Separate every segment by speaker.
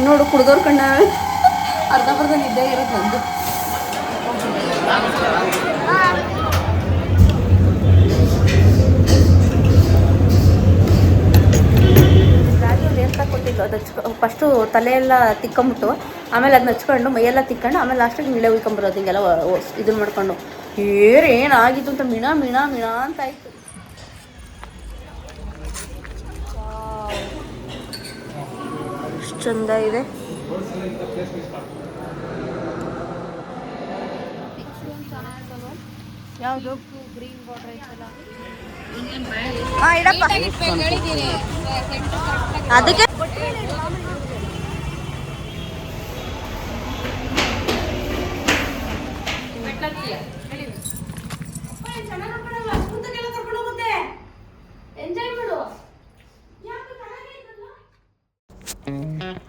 Speaker 1: ನೋಡು ಕುಡ್ದೋರ್ ಕಣ್ಣ ಅರ್ಧ ನಿದ್ದೆ ಇರುತ್ತೆ ನಂದು. ರಾಗಿಯಲ್ಲಿ ಅಂತ ಕೊಟ್ಟಿದ್ದು ಅದು ಫಸ್ಟು ತಲೆ ಎಲ್ಲ ತಿಕ್ಕೊಂಬಿಟ್ಟು ಆಮೇಲೆ ಅದನ್ನ ಹಚ್ಕೊಂಡು ಮೈಯೆಲ್ಲ ತಿಕ್ಕೊಂಡು ಆಮೇಲೆ ಲಾಸ್ಟಿಗೆ ನೀಳೆ ಉಯ್ಕೊಂಬರೋದು ಹಿಂಗೆಲ್ಲ ಇದನ್ನ ಮಾಡ್ಕೊಂಡು ಏನಾಗಿತ್ತು ಅಂತ ಮಿಣ ಮಿಣ ಮಿಣ ಅಂತ ಆಯಿತು. ಎಷ್ಟು ಚಂದ ಇದೆ. ಯಾವುದು ಗ್ರೀನ್ ಬಾರ್ಡರ್ ಐತಲ್ಲ ಇಡಪ್ಪ ಅದಕ್ಕೆ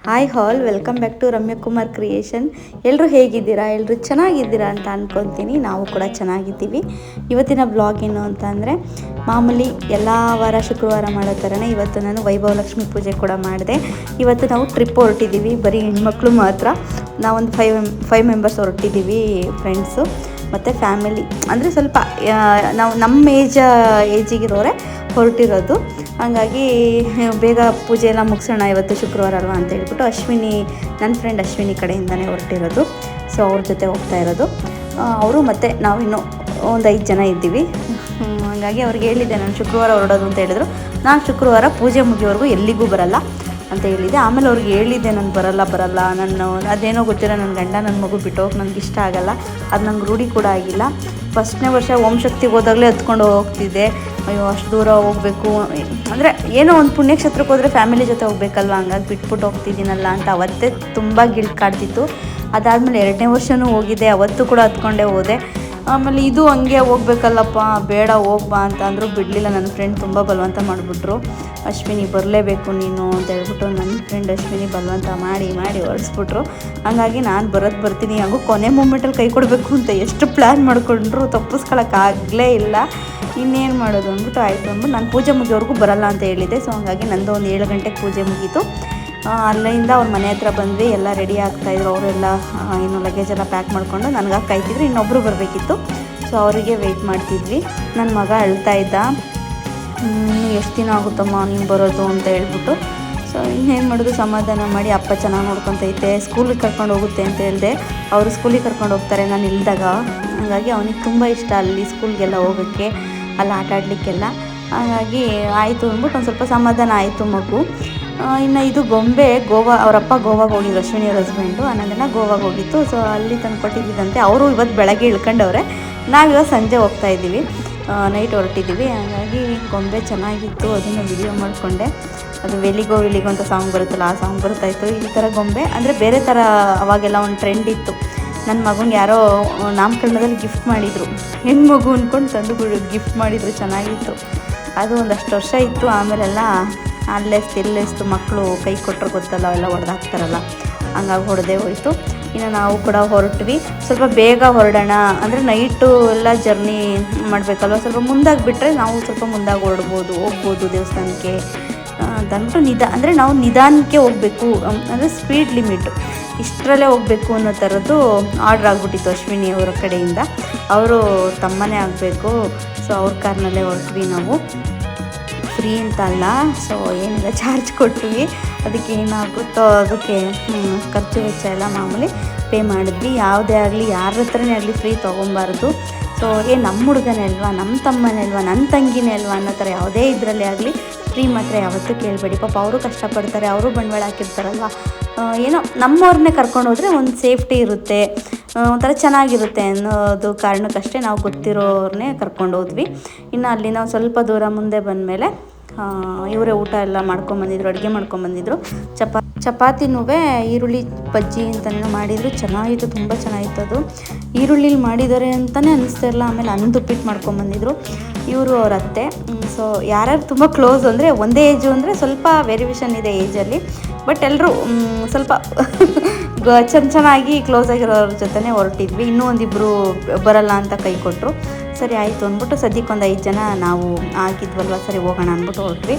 Speaker 1: hi all, welcome back to Ramya Kumar creation. ಎಲ್ಲರೂ ಹೇಗಿದ್ದೀರಾ? ಎಲ್ಲರೂ ಚೆನ್ನಾಗಿದ್ದೀರಾ ಅಂತ ಅಂದ್ಕೊತೀನಿ. ನಾವು ಕೂಡ ಚೆನ್ನಾಗಿದ್ದೀವಿ. ಇವತ್ತಿನ ಬ್ಲಾಗ್ ಏನು ಅಂತ ಅಂದರೆ, ಮಾಮೂಲಿ ಎಲ್ಲ ವಾರ ಶುಕ್ರವಾರ ಮಾಡೋ ಥರನೇ ಇವತ್ತು ನಾನು ವೈಭವಲಕ್ಷ್ಮಿ ಪೂಜೆ ಕೂಡ ಮಾಡಿದೆ. ಇವತ್ತು ನಾವು ಟ್ರಿಪ್ ಹೊರಟಿದ್ದೀವಿ, ಬರೀ ಹೆಣ್ಮಕ್ಳು ಮಾತ್ರ. ನಾವೊಂದು ಫೈವ್ ಮೆಂಬರ್ಸ್ ಹೊರಟಿದ್ದೀವಿ, ಫ್ರೆಂಡ್ಸು ಮತ್ತು ಫ್ಯಾಮಿಲಿ. ಅಂದರೆ ಸ್ವಲ್ಪ ನಾವು ನಮ್ಮ ಏಜಿಗಿರೋರೆ ಹೊರಟಿರೋದು. ಹಾಗಾಗಿ ಬೇಗ ಪೂಜೆ ಎಲ್ಲ ಮುಗಿಸೋಣ ಇವತ್ತು ಶುಕ್ರವಾರ ಅಲ್ವಾ ಅಂತ ಹೇಳ್ಬಿಟ್ಟು ಅಶ್ವಿನಿ, ನನ್ನ ಫ್ರೆಂಡ್ ಅಶ್ವಿನಿ ಕಡೆಯಿಂದನೇ ಹೊರಟಿರೋದು. ಸೊ ಅವ್ರ ಜೊತೆ ಹೋಗ್ತಾ ಇರೋದು. ಅವರು ಮತ್ತು ನಾವು ಇನ್ನೂ ಒಂದು 5 ಜನ ಇದ್ದೀವಿ. ಹಾಗಾಗಿ ಅವ್ರಿಗೆ ಹೇಳಿದ್ದೆ ನಾನು ಶುಕ್ರವಾರ ಹೊರಡೋದು ಅಂತ ಹೇಳಿದ್ರು. ನಾನು ಶುಕ್ರವಾರ ಪೂಜೆ ಮುಗಿಯೋವರೆಗೂ ಎಲ್ಲಿಗೂ ಬರಲ್ಲ ಅಂತ ಹೇಳಿದ್ದೆ. ಆಮೇಲೆ ಅವ್ರಿಗೆ ಹೇಳಿದ್ದೆ ನಾನು ಬರಲ್ಲ ನಾನು ಅದೇನೋ ಗೊತ್ತಿಲ್ಲ, ನನ್ನ ಗಂಡ ನನ್ನ ಮಗು ಬಿಟ್ಟೋಗಿ ನನಗೆ ಇಷ್ಟ ಆಗಲ್ಲ, ಅದು ನಂಗೆ ರೂಢಿ ಕೂಡ ಆಗಿಲ್ಲ. ಫಸ್ಟ್ನೇ ವರ್ಷ ಓಂ ಶಕ್ತಿಗೆ ಹೋದಾಗಲೇ ಹತ್ಕೊಂಡು ಹೋಗ್ತಿದ್ದೆ. ಅಯ್ಯೋ ಅಷ್ಟು ದೂರ ಹೋಗಬೇಕು ಅಂದರೆ ಏನೋ ಒಂದು ಪುಣ್ಯಕ್ಷೇತ್ರಕ್ಕೆ ಹೋದರೆ ಫ್ಯಾಮಿಲಿ ಜೊತೆ ಹೋಗ್ಬೇಕಲ್ವ, ಹಂಗಾಗಿ ಬಿಟ್ಬಿಟ್ಟು ಹೋಗ್ತಿದ್ದೀನಲ್ಲ ಅಂತ ಅವತ್ತೇ ತುಂಬ ಗಿಲ್ಟ್ ಕಾಡ್ತಿತ್ತು. ಅದಾದಮೇಲೆ 2ನೇ ವರ್ಷವೂ ಹೋಗಿದ್ದೆ, ಅವತ್ತು ಕೂಡ ಹತ್ಕೊಂಡೇ ಹೋದೆ. ಆಮೇಲೆ ಇದು ಹಂಗೆ ಹೋಗ್ಬೇಕಲ್ಲಪ್ಪ, ಬೇಡ ಹೋಗ್ಬಾ ಅಂತ ಅಂದರು, ಬಿಡಲಿಲ್ಲ. ನನ್ನ ಫ್ರೆಂಡ್ ತುಂಬ ಬಲವಂತ ಮಾಡಿಬಿಟ್ರು. ಅಶ್ವಿನಿ ಬರಲೇಬೇಕು ನೀನು ಅಂತ ಹೇಳ್ಬಿಟ್ಟು ನನ್ನ ಫ್ರೆಂಡ್ ಅಶ್ವಿನಿ ಬಲವಂತ ಮಾಡಿ ಹೊರಡಿಸ್ಬಿಟ್ರು. ಹಾಗಾಗಿ ನಾನು ಬರ್ತೀನಿ, ಹಾಗೂ ಕೊನೆ ಮೂಮೆಂಟಲ್ಲಿ ಕೈ ಕೊಡಬೇಕು ಅಂತ ಎಷ್ಟು ಪ್ಲ್ಯಾನ್ ಮಾಡಿಕೊಂಡ್ರು ತಪ್ಪಿಸ್ಕೊಳಕ್ಕಾಗಲೇ ಇಲ್ಲ. ಇನ್ನೇನು ಮಾಡೋದು ಅಂದ್ಬಿಟ್ಟು ಆಯಿತು ಅಂದ್ಬಿಟ್ಟು ನಾನು ಪೂಜೆ ಮುಗಿಯೋವರೆಗೂ ಬರಲ್ಲ ಅಂತ ಹೇಳಿದ್ದೆ. ಸೊ ಹಾಗಾಗಿ ನಂದು ಒಂದು 7 ಗಂಟೆಗೆ ಪೂಜೆ ಮುಗೀತು. ಅಲ್ಲಿಂದ ಅವ್ರ ಮನೆ ಹತ್ರ ಬಂದ್ವಿ, ಎಲ್ಲ ರೆಡಿ ಆಗ್ತಾಯಿದ್ರು. ಅವರೆಲ್ಲ ಏನು ಲಗೇಜ್ ಎಲ್ಲ ಪ್ಯಾಕ್ ಮಾಡಿಕೊಂಡು ನನಗಾಗಿ ಕಾಯ್ತಿದ್ರು. ಇನ್ನೊಬ್ಬರು ಬರಬೇಕಿತ್ತು, ಸೊ ಅವರಿಗೆ ವೆಯ್ಟ್ ಮಾಡ್ತಿದ್ವಿ. ನನ್ನ ಮಗ ಅಳ್ತಾ ಇದ್ದ, ಎಷ್ಟು ದಿನ ಆಗುತ್ತಮ್ಮ ನೀನು ಬರೋದು ಅಂತ ಹೇಳ್ಬಿಟ್ಟು. ಸೊ ಇನ್ನೇನು ಮಾಡೋದು, ಸಮಾಧಾನ ಮಾಡಿ ಅಪ್ಪ ಚೆನ್ನಾಗಿ ನೋಡ್ಕೊತೈತೆ, ಸ್ಕೂಲಿಗೆ ಕರ್ಕೊಂಡು ಹೋಗುತ್ತೆ ಅಂತ ಹೇಳಿದೆ. ಅವರು ಸ್ಕೂಲಿಗೆ ಕರ್ಕೊಂಡು ಹೋಗ್ತಾರೆ ನಾನು ಇಲ್ದಾಗ. ಹಾಗಾಗಿ ಅವನಿಗೆ ತುಂಬ ಇಷ್ಟ ಅಲ್ಲಿ ಸ್ಕೂಲ್ಗೆಲ್ಲ ಹೋಗೋಕ್ಕೆ, ಅಲ್ಲಿ ಆಟ ಆಡಲಿಕ್ಕೆಲ್ಲ. ಹಾಗಾಗಿ ಆಯಿತು ಅಂದ್ಬಿಟ್ಟು ಒಂದು ಸ್ವಲ್ಪ ಸಮಾಧಾನ ಆಯಿತು ಮಗು. ಇನ್ನು ಇದು ಗೊಂಬೆ ಅವರಪ್ಪ ಗೋವಾಗೆ ಹೋಗಿದ್ರು, ಅಶ್ವಿನಿಯವ್ರ ಹಸ್ಬೆಂಡು ಅನ್ನೋದನ್ನು ಗೋವಾಗೆ ಹೋಗಿತ್ತು. ಸೊ ಅಲ್ಲಿ ತಂದು ಕೊಟ್ಟಿದ್ದಂತೆ. ಅವರು ಇವತ್ತು ಬೆಳಗ್ಗೆ ಇಳ್ಕೊಂಡವ್ರೆ, ನಾವಿವಾಗ ಸಂಜೆ ಹೋಗ್ತಾಯಿದ್ದೀವಿ, ನೈಟ್ ಹೊರಟಿದ್ದೀವಿ. ಹಾಗಾಗಿ ಗೊಂಬೆ ಚೆನ್ನಾಗಿತ್ತು, ಅದನ್ನು ವಿಡಿಯೋ ಮಾಡಿಕೊಂಡೆ. ಅದು ವೆಲಿಗೋ ಅಂತ ಸಾಂಗ್ ಬರುತ್ತಲ್ಲ, ಆ ಸಾಂಗ್ ಬರ್ತಾಯಿತ್ತು. ಈ ಥರ ಗೊಂಬೆ ಅಂದರೆ ಬೇರೆ ಥರ ಅವಾಗೆಲ್ಲ ಒಂದು ಟ್ರೆಂಡ್ ಇತ್ತು. ನನ್ನ ಮಗನಿಗೆ ಯಾರೋ ನಾಮಕರಣದಲ್ಲಿ ಗಿಫ್ಟ್ ಮಾಡಿದರು, ಹೆಣ್ಮಗು ಅಂದ್ಕೊಂಡು ತಂದು ಗಿಫ್ಟ್ ಮಾಡಿದರು, ಚೆನ್ನಾಗಿತ್ತು. ಅದು ಒಂದಷ್ಟು ವರ್ಷ ಇತ್ತು. ಆಮೇಲೆಲ್ಲ ಅಲ್ಲೆಸ್ತು ಮಕ್ಕಳು ಕೈ ಕೊಟ್ಟರು ಗೊತ್ತಲ್ಲ, ಅವೆಲ್ಲ ಹೊಡೆದಾಕ್ತಾರಲ್ಲ, ಹಂಗಾಗಿ ಹೊಡೆದೇ ಹೋಯಿತು. ಇನ್ನು ನಾವು ಕೂಡ ಹೊರಟ್ವಿ. ಸ್ವಲ್ಪ ಬೇಗ ಹೊರಡೋಣ ಅಂದರೆ ನೈಟು ಎಲ್ಲ ಜರ್ನಿ ಮಾಡಬೇಕಲ್ವ, ಸ್ವಲ್ಪ ಮುಂದಾಗಿ ಬಿಟ್ಟರೆ ನಾವು ಸ್ವಲ್ಪ ಮುಂದಾಗಿ ಹೋಗ್ಬೋದು ದೇವಸ್ಥಾನಕ್ಕೆ ಅಂದ್ಬಿಟ್ಟು ಅಂದರೆ ನಾವು ನಿಧಾನಕ್ಕೆ ಹೋಗಬೇಕು, ಅಂದರೆ ಸ್ಪೀಡ್ ಲಿಮಿಟು ಇಷ್ಟರಲ್ಲೇ ಹೋಗಬೇಕು ಅನ್ನೋ ಥರದ್ದು ಆರ್ಡ್ರ್ ಆಗಿಬಿಟ್ಟಿತ್ತು ಅಶ್ವಿನಿ ಅವರ ಕಡೆಯಿಂದ. ಅವರು ತಮ್ಮನೇ ಆಗಬೇಕು. ಸೊ ಅವ್ರ ಕಾರ್ನಲ್ಲೇ ಹೊರಟ್ವಿ ನಾವು, ಫ್ರೀ ಅಂತ ಅಲ್ಲ. ಸೊ ಏನಿಲ್ಲ, ಚಾರ್ಜ್ ಕೊಟ್ವಿ. ಅದಕ್ಕೆ ಏನಾಗುತ್ತೋ ಅದಕ್ಕೆ ಖರ್ಚು ವೆಚ್ಚ ಎಲ್ಲ ಮಾಮೂಲಿ ಪೇ ಮಾಡಿದ್ವಿ. ಯಾವುದೇ ಆಗಲಿ ಯಾರ ಹತ್ರನೇ ಆಗಲಿ ಫ್ರೀ ತೊಗೊಬಾರ್ದು. ಸೊ ನಮ್ಮ ಹುಡುಗನೇ ಅಲ್ವಾ, ನಮ್ಮ ತಮ್ಮನೇ ಅಲ್ವಾ, ನನ್ನ ತಂಗಿನೇ ಅಲ್ವಾ ಅನ್ನೋ ಥರ ಯಾವುದೇ ಇದರಲ್ಲೇ ಆಗಲಿ ಫ್ರೀ ಮಾತ್ರ ಯಾವತ್ತೂ ಕೇಳಬೇಡಿ. ಪಾಪ ಅವರು ಕಷ್ಟಪಡ್ತಾರೆ, ಅವರು ಬಂಡವಾಳ ಹಾಕಿರ್ತಾರಲ್ವ. ಏನೋ ನಮ್ಮವ್ರನ್ನೇ ಕರ್ಕೊಂಡು ಹೋದರೆ ಒಂದು ಸೇಫ್ಟಿ ಇರುತ್ತೆ, ಒಂಥರ ಚೆನ್ನಾಗಿರುತ್ತೆ ಅನ್ನೋದು ಕಾರಣಕ್ಕಷ್ಟೇ ನಾವು ಗೊತ್ತಿರೋರನ್ನೇ ಕರ್ಕೊಂಡು ಹೋದ್ವಿ. ಇನ್ನು ಅಲ್ಲಿ ನಾವು ಸ್ವಲ್ಪ ದೂರ ಮುಂದೆ ಬಂದಮೇಲೆ ಇವರೇ ಊಟ ಎಲ್ಲ ಮಾಡ್ಕೊಂಬಂದಿದ್ರು, ಅಡುಗೆ ಮಾಡ್ಕೊಂಬಂದಿದ್ರು. ಚಪಾತಿನೂ ಈರುಳ್ಳಿ ಬಜ್ಜಿ ಅಂತಲೇ ಮಾಡಿದರು, ಚೆನ್ನಾಗಿತ್ತು, ತುಂಬ ಚೆನ್ನಾಗಿತ್ತು. ಅದು ಈರುಳ್ಳಿಲಿ ಮಾಡಿದ್ದಾರೆ ಅಂತಲೇ ಅನ್ನಿಸ್ತಾ ಇರಲ್ಲ. ಆಮೇಲೆ ಅನ್ನದ ಉಪ್ಪಿಟ್ಟು ಮಾಡ್ಕೊಂಬಂದಿದ್ರು. ಇವರು ಅವ್ರ ಅತ್ತೆ. ಸೊ ಯಾರ್ಯಾರು ತುಂಬ ಕ್ಲೋಸ್ ಅಂದರೆ ಒಂದೇ ಏಜು ಅಂದರೆ ಸ್ವಲ್ಪ ವೇರಿಯೇಷನ್ ಇದೆ ಏಜಲ್ಲಿ, ಬಟ್ ಎಲ್ಲರೂ ಸ್ವಲ್ಪ ಚೆನ್ನಾಗಿ ಕ್ಲೋಸ್ ಆಗಿರೋರ ಜೊತೆ ಹೊರಟಿದ್ವಿ. ಇನ್ನೂ ಒಂದಿಬ್ಬರು ಬರಲ್ಲ ಅಂತ ಕೈ ಕೊಟ್ಟರು. ಸರಿ ಆಯಿತು ಅಂದ್ಬಿಟ್ಟು ಸದ್ಯಕ್ಕೊಂದು 5 ಜನ ನಾವು ಆಗಿದ್ವಲ್ವ, ಸರಿ ಹೋಗೋಣ ಅಂದ್ಬಿಟ್ಟು ಹೊರಟ್ವಿ.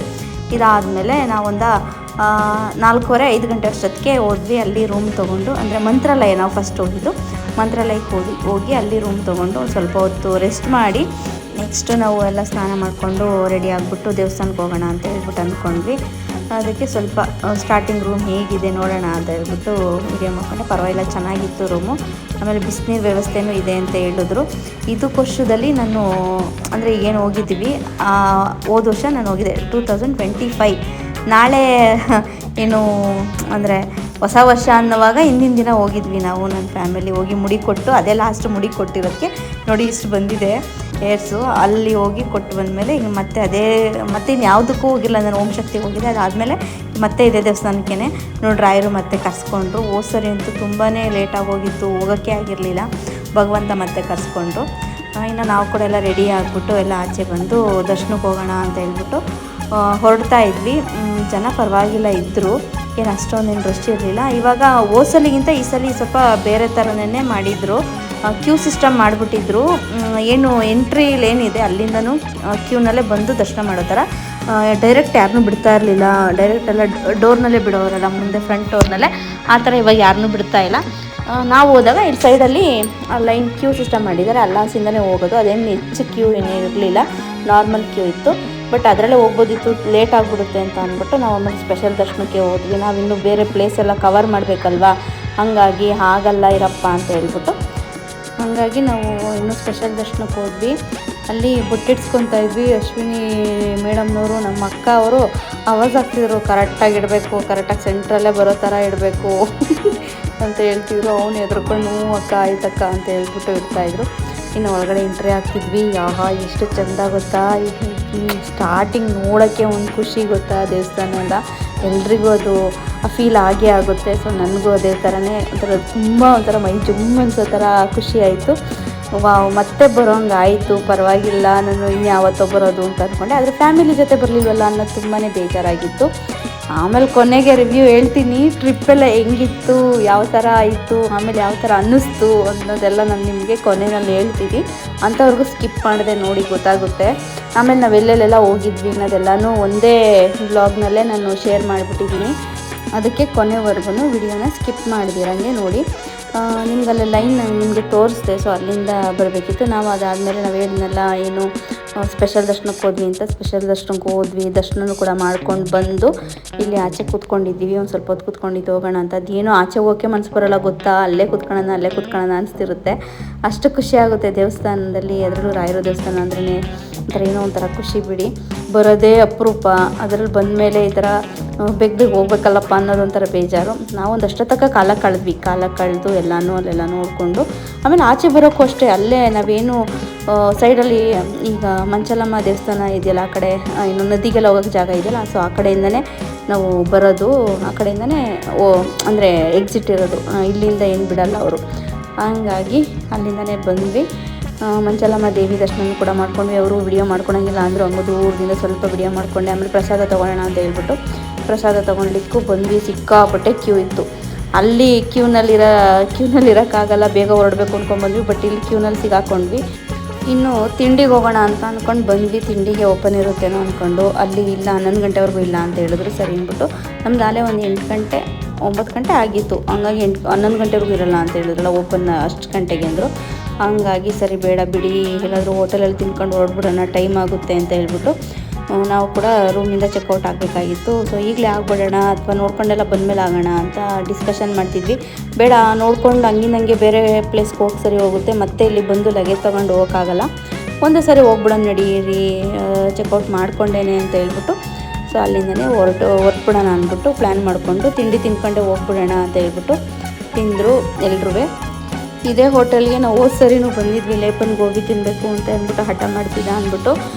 Speaker 1: ಇದಾದಮೇಲೆ ನಾವೊಂದು 4:15 ಗಂಟೆ ಅಷ್ಟೊತ್ತಿಗೆ ಹೋದ್ವಿ. ಅಲ್ಲಿ ರೂಮ್ ತೊಗೊಂಡು, ಅಂದರೆ ಮಂತ್ರಾಲಯ ನಾವು ಫಸ್ಟ್ ಹೋಗಿದ್ದು, ಮಂತ್ರಾಲಯಕ್ಕೆ ಹೋಗಿ ಅಲ್ಲಿ ರೂಮ್ ತೊಗೊಂಡು ಸ್ವಲ್ಪ ಹೊತ್ತು ರೆಸ್ಟ್ ಮಾಡಿ ನೆಕ್ಸ್ಟ್ ನಾವು ಎಲ್ಲ ಸ್ನಾನ ಮಾಡಿಕೊಂಡು ರೆಡಿ ಆಗಿಬಿಟ್ಟು ದೇವಸ್ಥಾನಕ್ಕೆ ಹೋಗೋಣ ಅಂತ ಹೇಳ್ಬಿಟ್ಟು ಅಂದ್ಕೊಂಡ್ವಿ. ಅದಕ್ಕೆ ಸ್ವಲ್ಪ ಸ್ಟಾರ್ಟಿಂಗ್ ರೂಮ್ ಹೇಗಿದೆ ನೋಡೋಣ ಅಂತ ಹೇಳ್ಬಿಟ್ಟು ವಿಡಿಯೋ ಮಾಡ್ಕೊಂಡೆ. ಪರವಾಗಿಲ್ಲ, ಚೆನ್ನಾಗಿತ್ತು ರೂಮು. ಆಮೇಲೆ ಬಿಸಿನೀರು ವ್ಯವಸ್ಥೆನೂ ಇದೆ ಅಂತ ಹೇಳಿದ್ರು. ಇದು ವರ್ಷದಲ್ಲಿ ನಾನು ಅಂದರೆ ಏನು ಹೋಗಿದ್ದೀವಿ, ಹೋದ ವರ್ಷ ನಾನು ಹೋಗಿದ್ದೆ 2025. ನಾಳೆ ಏನು ಅಂದರೆ ಹೊಸ ವರ್ಷ ಅನ್ನೋವಾಗ ಹಿಂದಿನ ದಿನ ಹೋಗಿದ್ವಿ ನಾವು, ನನ್ನ ಫ್ಯಾಮಿಲಿ ಹೋಗಿ ಮುಡಿ ಕೊಟ್ಟು, ಅದೇ ಲಾಸ್ಟ್ ಮುಡಿ ಕೊಟ್ಟಿರೋಕ್ಕೆ ನೋಡಿ ಇಷ್ಟು ಬಂದಿದೆ ಏರ್ಸು. ಅಲ್ಲಿ ಹೋಗಿ ಕೊಟ್ಟು ಬಂದಮೇಲೆ ಈಗ ಮತ್ತೆ ಇನ್ಯಾವುದಕ್ಕೂ ಹೋಗಿಲ್ಲ ನಾನು. ಓಂ ಶಕ್ತಿಗೆ ಹೋಗಿದ್ದೆ, ಅದಾದಮೇಲೆ ಮತ್ತೆ ಇದೇ ದೇವಸ್ಥಾನಕ್ಕೆ ನೋಡಿ ರಾಯರು ಮತ್ತೆ ಕರ್ಸ್ಕೊಂಡ್ರು. ಹೋದ ಸರಿ ಅಂತೂ ತುಂಬಾ ಲೇಟಾಗಿ ಹೋಗಿತ್ತು, ಹೋಗೋಕ್ಕೆ ಆಗಿರಲಿಲ್ಲ. ಭಗವಂತ ಮತ್ತೆ ಕರ್ಸ್ಕೊಂಡ್ರು. ಇನ್ನು ನಾವು ಕೂಡ ಎಲ್ಲ ರೆಡಿ ಆಗಿಬಿಟ್ಟು ಎಲ್ಲ ಆಚೆ ಬಂದು ದರ್ಶನಕ್ಕೆ ಹೋಗೋಣ ಅಂತ ಹೇಳ್ಬಿಟ್ಟು ಹೊರಡ್ತಾ ಇದ್ವಿ. ಜನ ಪರವಾಗಿಲ್ಲ ಇದ್ದರು, ಏನು ಅಷ್ಟೊಂದೇನು ರಶ್ ಇರಲಿಲ್ಲ. ಇವಾಗ ಹೋದ ಸಲಿಗಿಂತ ಈ ಸಲ ಸ್ವಲ್ಪ ಬೇರೆ ಥರನೇ ಮಾಡಿದರು. ಕ್ಯೂ ಸಿಸ್ಟಮ್ ಮಾಡಿಬಿಟ್ಟಿದ್ರು. ಏನು ಎಂಟ್ರಿ ಏನಿದೆ ಅಲ್ಲಿಂದನೂ ಕ್ಯೂನಲ್ಲೇ ಬಂದು ದರ್ಶನ ಮಾಡೋ ಥರ. ಡೈರೆಕ್ಟ್ ಯಾರನ್ನೂ ಬಿಡ್ತಾ ಇರಲಿಲ್ಲ. ಡೈರೆಕ್ಟ್ ಎಲ್ಲ ಡೋರ್ನಲ್ಲೇ ಬಿಡೋರಲ್ಲ, ಮುಂದೆ ಫ್ರಂಟ್ ಡೋರ್ನಲ್ಲೇ. ಆ ಥರ ಇವಾಗ ಯಾರನ್ನೂ ಬಿಡ್ತಾ ಇಲ್ಲ. ನಾವು ಹೋದಾಗ ಇಲ್ಲಿ ಸೈಡಲ್ಲಿ ಲೈನ್ ಕ್ಯೂ ಸಿಸ್ಟಮ್ ಮಾಡಿದ್ದಾರೆ, ಅಲ್ಲಾಸಿಂದನೇ ಹೋಗೋದು. ಅದೇನು ಹೆಚ್ಚು ಕ್ಯೂ ಏನೂ ಇರಲಿಲ್ಲ, ನಾರ್ಮಲ್ ಕ್ಯೂ ಇತ್ತು. ಬಟ್ ಅದರಲ್ಲೇ ಹೋಗ್ಬೋದಿತ್ತು, ಲೇಟ್ ಆಗಿಬಿಡುತ್ತೆ ಅಂತ ಅಂದ್ಬಿಟ್ಟು ನಾವು ಆಮೇಲೆ ಸ್ಪೆಷಲ್ ದರ್ಶನಕ್ಕೆ ಹೋದ್ವಿ. ನಾವಿನ್ನೂ ಬೇರೆ ಪ್ಲೇಸ್ ಎಲ್ಲ ಕವರ್ ಮಾಡಬೇಕಲ್ವಾ, ಹಾಗಾಗಿ ಆಗಲ್ಲ ಇರಪ್ಪ ಅಂತ ಹೇಳ್ಬಿಟ್ಟು ಹಾಗಾಗಿ ನಾವು ಇನ್ನೂ ಸ್ಪೆಷಲ್ ದರ್ಶನಕ್ಕೆ ಹೋದ್ವಿ. ಅಲ್ಲಿ ಬೊಟ್ಟಿಡ್ಸ್ಕೊತಾ ಇದ್ವಿ. ಅಶ್ವಿನಿ ಮೇಡಮ್ನವರು, ನಮ್ಮ ಅಕ್ಕ ಅವರು ಆವಾಜ್ ಆಗ್ತಿದ್ರು, ಕರೆಕ್ಟಾಗಿ ಇಡಬೇಕು, ಕರೆಕ್ಟಾಗಿ ಸೆಂಟ್ರಲ್ಲೇ ಬರೋ ಥರ ಇಡಬೇಕು ಅಂತ ಹೇಳ್ತಿದ್ರು. ಅವನು ಎದ್ರುಕೊಂಡು ಅಕ್ಕ ಆಯ್ತಕ್ಕ ಅಂತ ಹೇಳ್ಬಿಟ್ಟು ಇಡ್ತಾಯಿದ್ರು. ಇನ್ನು ಒಳಗಡೆ ಎಂಟ್ರಿ ಆಗ್ತಿದ್ವಿ. ಆಹಾ ಎಷ್ಟು ಚೆಂದ ಗೊತ್ತಾ, ಸ್ಟಾರ್ಟಿಂಗ್ ನೋಡೋಕ್ಕೆ ಒಂದು ಖುಷಿ ಗೊತ್ತಾ, ದೇವಸ್ಥಾನ ಎಲ್ಲ ಎಲ್ರಿಗೂ ಅದು ಆ ಫೀಲ್ ಆಗೇ ಆಗುತ್ತೆ. ಸೊ ನನಗೂ ಅದೇ ಥರನೇ ಒಂಥರ ಮೈ ಜುಮ್ ಅನ್ಸೋ ಥರ ಖುಷಿ ಆಯಿತು. ವಾವ್, ಮತ್ತೆ ಬರೋಂಗೆ ಆಯಿತು, ಪರವಾಗಿಲ್ಲ, ನಾನು ಇನ್ಯಾವತ್ತೋ ಬರೋದು ಅಂತ ಅಂದ್ಕೊಂಡೆ. ಆದರೆ ಫ್ಯಾಮಿಲಿ ಜೊತೆ ಬರಲಿಲ್ವಲ್ಲ ಅನ್ನೋದು ತುಂಬಾ ಬೇಜಾರಾಗಿತ್ತು. ಆಮೇಲೆ ಕೊನೆಗೆ ರಿವ್ಯೂ ಹೇಳ್ತೀನಿ, ಟ್ರಿಪ್ಪೆಲ್ಲ ಹೆಂಗಿತ್ತು, ಯಾವ ಥರ ಆಯಿತು, ಆಮೇಲೆ ಯಾವ ಥರ ಅನ್ನಿಸ್ತು ಅನ್ನೋದೆಲ್ಲ ನಾನು ನಿಮಗೆ ಕೊನೆಯಲ್ಲಿ ಹೇಳ್ತೀನಿ. ಅಂಥವ್ರಿಗೂ ಸ್ಕಿಪ್ ಮಾಡಿದೆ ನೋಡಿ, ಗೊತ್ತಾಗುತ್ತೆ. ಆಮೇಲೆ ನಾವೆಲ್ಲೆಲ್ಲ ಹೋಗಿದ್ವಿ ಅನ್ನೋದೆಲ್ಲನೂ ಒಂದೇ ವ್ಲಾಗ್ನಲ್ಲೇ ನಾನು ಶೇರ್ ಮಾಡಿಬಿಟ್ಟಿದ್ದೀನಿ. ಅದಕ್ಕೆ ಕೊನೆವರೆಗೂ ವಿಡಿಯೋನ ಸ್ಕಿಪ್ ಮಾಡಿದಿರಂಗೆ ನೋಡಿ. ನಿಮಗಲ್ಲಿ ಲೈನ್ ನಿಮಗೆ ತೋರಿಸ್ದೆ, ಸೊ ಅಲ್ಲಿಂದ ಬರಬೇಕಿತ್ತು. ನಾವು ಅದಾದಮೇಲೆ ನಾವು ಹೇಳಿದ್ನೆಲ್ಲ ಏನು ಸ್ಪೆಷಲ್ ದರ್ಶನಕ್ಕೆ ಹೋದ್ವಿ ಅಂತ, ಸ್ಪೆಷಲ್ ದರ್ಶನಕ್ಕೆ ಹೋದ್ವಿ. ದರ್ಶನನೂ ಕೂಡ ಮಾಡ್ಕೊಂಡು ಬಂದು ಇಲ್ಲಿ ಆಚೆ ಕೂತ್ಕೊಂಡಿದ್ದೀವಿ. ಒಂದು ಸ್ವಲ್ಪ ಹೊತ್ತು ಕೂತ್ಕೊಂಡಿದ್ದು ಹೋಗೋಣ ಅಂತ. ಅದೇನೋ ಆಚೆ ಹೋಗೋಕ್ಕೆ ಮನಸ್ಸು ಬರೋಲ್ಲ ಗೊತ್ತಾ, ಅಲ್ಲೇ ಕೂತ್ಕೊಳ್ಳೋಣ ಅನಿಸ್ತಿರುತ್ತೆ. ಅಷ್ಟು ಖುಷಿ ಆಗುತ್ತೆ ದೇವಸ್ಥಾನದಲ್ಲಿ. ಅದರಲ್ಲೂ ರಾಯರ ದೇವಸ್ಥಾನ ಅಂದ್ರೇ ಒಂಥರ ಏನೋ ಒಂಥರ ಖುಷಿ ಬಿಡಿ. ಬರೋದೇ ಅಪರೂಪ, ಅದರಲ್ಲಿ ಬಂದಮೇಲೆ ಈ ಥರ ಬೇಗ ಹೋಗ್ಬೇಕಲ್ಲಪ್ಪ ಅನ್ನೋದೊಂಥರ ಬೇಜಾರು. ನಾವೊಂದಷ್ಟೊತ್ತಕ್ಕ ಕಾಲ ಕಳೆದು ಎಲ್ಲನೂ ಅಲ್ಲೆಲ್ಲ ನೋಡಿಕೊಂಡು ಆಮೇಲೆ ಆಚೆ ಬರೋಕ್ಕೂ ಅಷ್ಟೇ. ಅಲ್ಲೇ ನಾವೇನು ಸೈಡಲ್ಲಿ ಈಗ ಮಂಚಲಮ್ಮ ದೇವಸ್ಥಾನ ಇದೆಯಲ್ಲ, ಆ ಕಡೆ ಇನ್ನು ನದಿಗೆಲ್ಲ ಹೋಗೋಕ್ಕೆ ಜಾಗ ಇದೆಯಲ್ಲ, ಸೊ ಆ ಕಡೆಯಿಂದನೇ ನಾವು ಬರೋದು. ಆ ಕಡೆಯಿಂದನೇ ಅಂದರೆ ಎಕ್ಸಿಟ್ ಇರೋದು, ಇಲ್ಲಿಂದ ಏನು ಬಿಡಲ್ಲ ಅವರು. ಹಂಗಾಗಿ ಅಲ್ಲಿಂದನೇ ಬಂದ್ವಿ. ಮಂಚಲಮ್ಮ ದೇವಿ ದರ್ಶನ ಕೂಡ ಮಾಡ್ಕೊಂಡ್ವಿ. ಅವರು ವಿಡಿಯೋ ಮಾಡ್ಕೊಳಂಗಿಲ್ಲ ಅಂದರು, ಹಂಗೆ ದೂರದಿಂದ ಸ್ವಲ್ಪ ವಿಡಿಯೋ ಮಾಡ್ಕೊಂಡೆ. ಆಮೇಲೆ ಪ್ರಸಾದ ತೊಗೊಳ್ಳೋಣ ಅಂತ ಹೇಳ್ಬಿಟ್ಟು ಪ್ರಸಾದ ತೊಗೊಳ್ಲಿಕ್ಕೂ ಬಂದ್ವಿ. ಸಿಕ್ಕಾಪಟ್ಟೆ ಕ್ಯೂ ಇತ್ತು. ಅಲ್ಲಿ ಕ್ಯೂನಲ್ಲಿರೋಕ್ಕಾಗಲ್ಲ, ಬೇಗ ಹೊರಡಬೇಕು ಅಂದ್ಕೊಂಡ್ಬಂದ್ವಿ. ಬಟ್ ಇಲ್ಲಿ ಕ್ಯೂನಲ್ಲಿ ಸಿಗಾಕೊಂಡ್ವಿ. ಇನ್ನು ತಿಂಡಿಗೆ ಹೋಗೋಣ ಅಂತ ಅಂದ್ಕೊಂಡು ಬಂದ್ವಿ. ತಿಂಡಿಗೆ ಓಪನ್ ಇರುತ್ತೇನೋ ಅಂದ್ಕೊಂಡು, ಅಲ್ಲಿ ಇಲ್ಲ 11 ಗಂಟೆವರೆಗೂ ಇಲ್ಲ ಅಂತ ಹೇಳಿದ್ರು. ಸರಿ ಅಂದ್ಬಿಟ್ಟು ನಮ್ದು ಅಲ್ಲೇ ಒಂದು 9 ಗಂಟೆ ಆಗಿತ್ತು. ಹಂಗಾಗಿ 11 ಗಂಟೆವರೆಗೂ ಇರೋಲ್ಲ ಅಂತ ಹೇಳಿದ್ರಲ್ಲ, ಓಪನ್ ಅಷ್ಟು ಗಂಟೆಗೆ ಅಂದರು. ಹಂಗಾಗಿ ಸರಿ ಬೇಡ ಬಿಡಿ, ಎಲ್ಲಾದರೂ ಹೋಟೆಲಲ್ಲಿ ತಿನ್ಕೊಂಡು ಹೊರಡ್ಬಿಡೋಣ, ಟೈಮ್ ಆಗುತ್ತೆ ಅಂತ ಹೇಳ್ಬಿಟ್ಟು ನಾವು ಕೂಡ ರೂಮಿಂದ ಚೆಕ್ಔಟ್ ಆಗಬೇಕಾಗಿತ್ತು. ಸೊ ಈಗಲೇ ಆಗ್ಬಿಡೋಣ ಅಥವಾ ನೋಡ್ಕೊಂಡೆಲ್ಲ ಬಂದಮೇಲೆ ಆಗೋಣ ಅಂತ ಡಿಸ್ಕಷನ್ ಮಾಡ್ತಿದ್ವಿ. ಬೇಡ, ನೋಡ್ಕೊಂಡು ಹಂಗೆ ಬೇರೆ ಪ್ಲೇಸ್ಗೆ ಹೋಗಿ ಸರಿ ಹೋಗುತ್ತೆ, ಮತ್ತೆ ಇಲ್ಲಿ ಬಂದು ಲಗೇಜ್ ತೊಗೊಂಡು ಹೋಗೋಕ್ಕಾಗಲ್ಲ, ಒಂದೇ ಸರಿ ಹೋಗ್ಬಿಡೋಣ ನಡೀರಿ, ಚೆಕ್ಔಟ್ ಮಾಡ್ಕೊಂಡೇನೆ ಅಂತ ಹೇಳ್ಬಿಟ್ಟು ಸೊ ಅಲ್ಲಿಂದನೇ ಹೊರಟ್ಬಿಡೋಣ ಅಂದ್ಬಿಟ್ಟು ಪ್ಲ್ಯಾನ್ ಮಾಡಿಕೊಂಡು ತಿಂಡಿ ತಿನ್ಕೊಂಡೆ ಹೋಗ್ಬಿಡೋಣ ಅಂತ ಹೇಳ್ಬಿಟ್ಟು ತಿಂದರು ಎಲ್ರೂ. ಇದೇ ಹೋಟೆಲ್ಗೆ ನಾವು ಹೋದ ಸರಿನೂ ಬಂದಿದ್ವಿ, ಲೇಪನ್ ಗೋಬಿ ತಿನ್ನಬೇಕು ಅಂತ ಅಂದ್ಬಿಟ್ಟು ಹಠ ಮಾಡ್ತಿದ್ದ ಅಂದ್ಬಿಟ್ಟು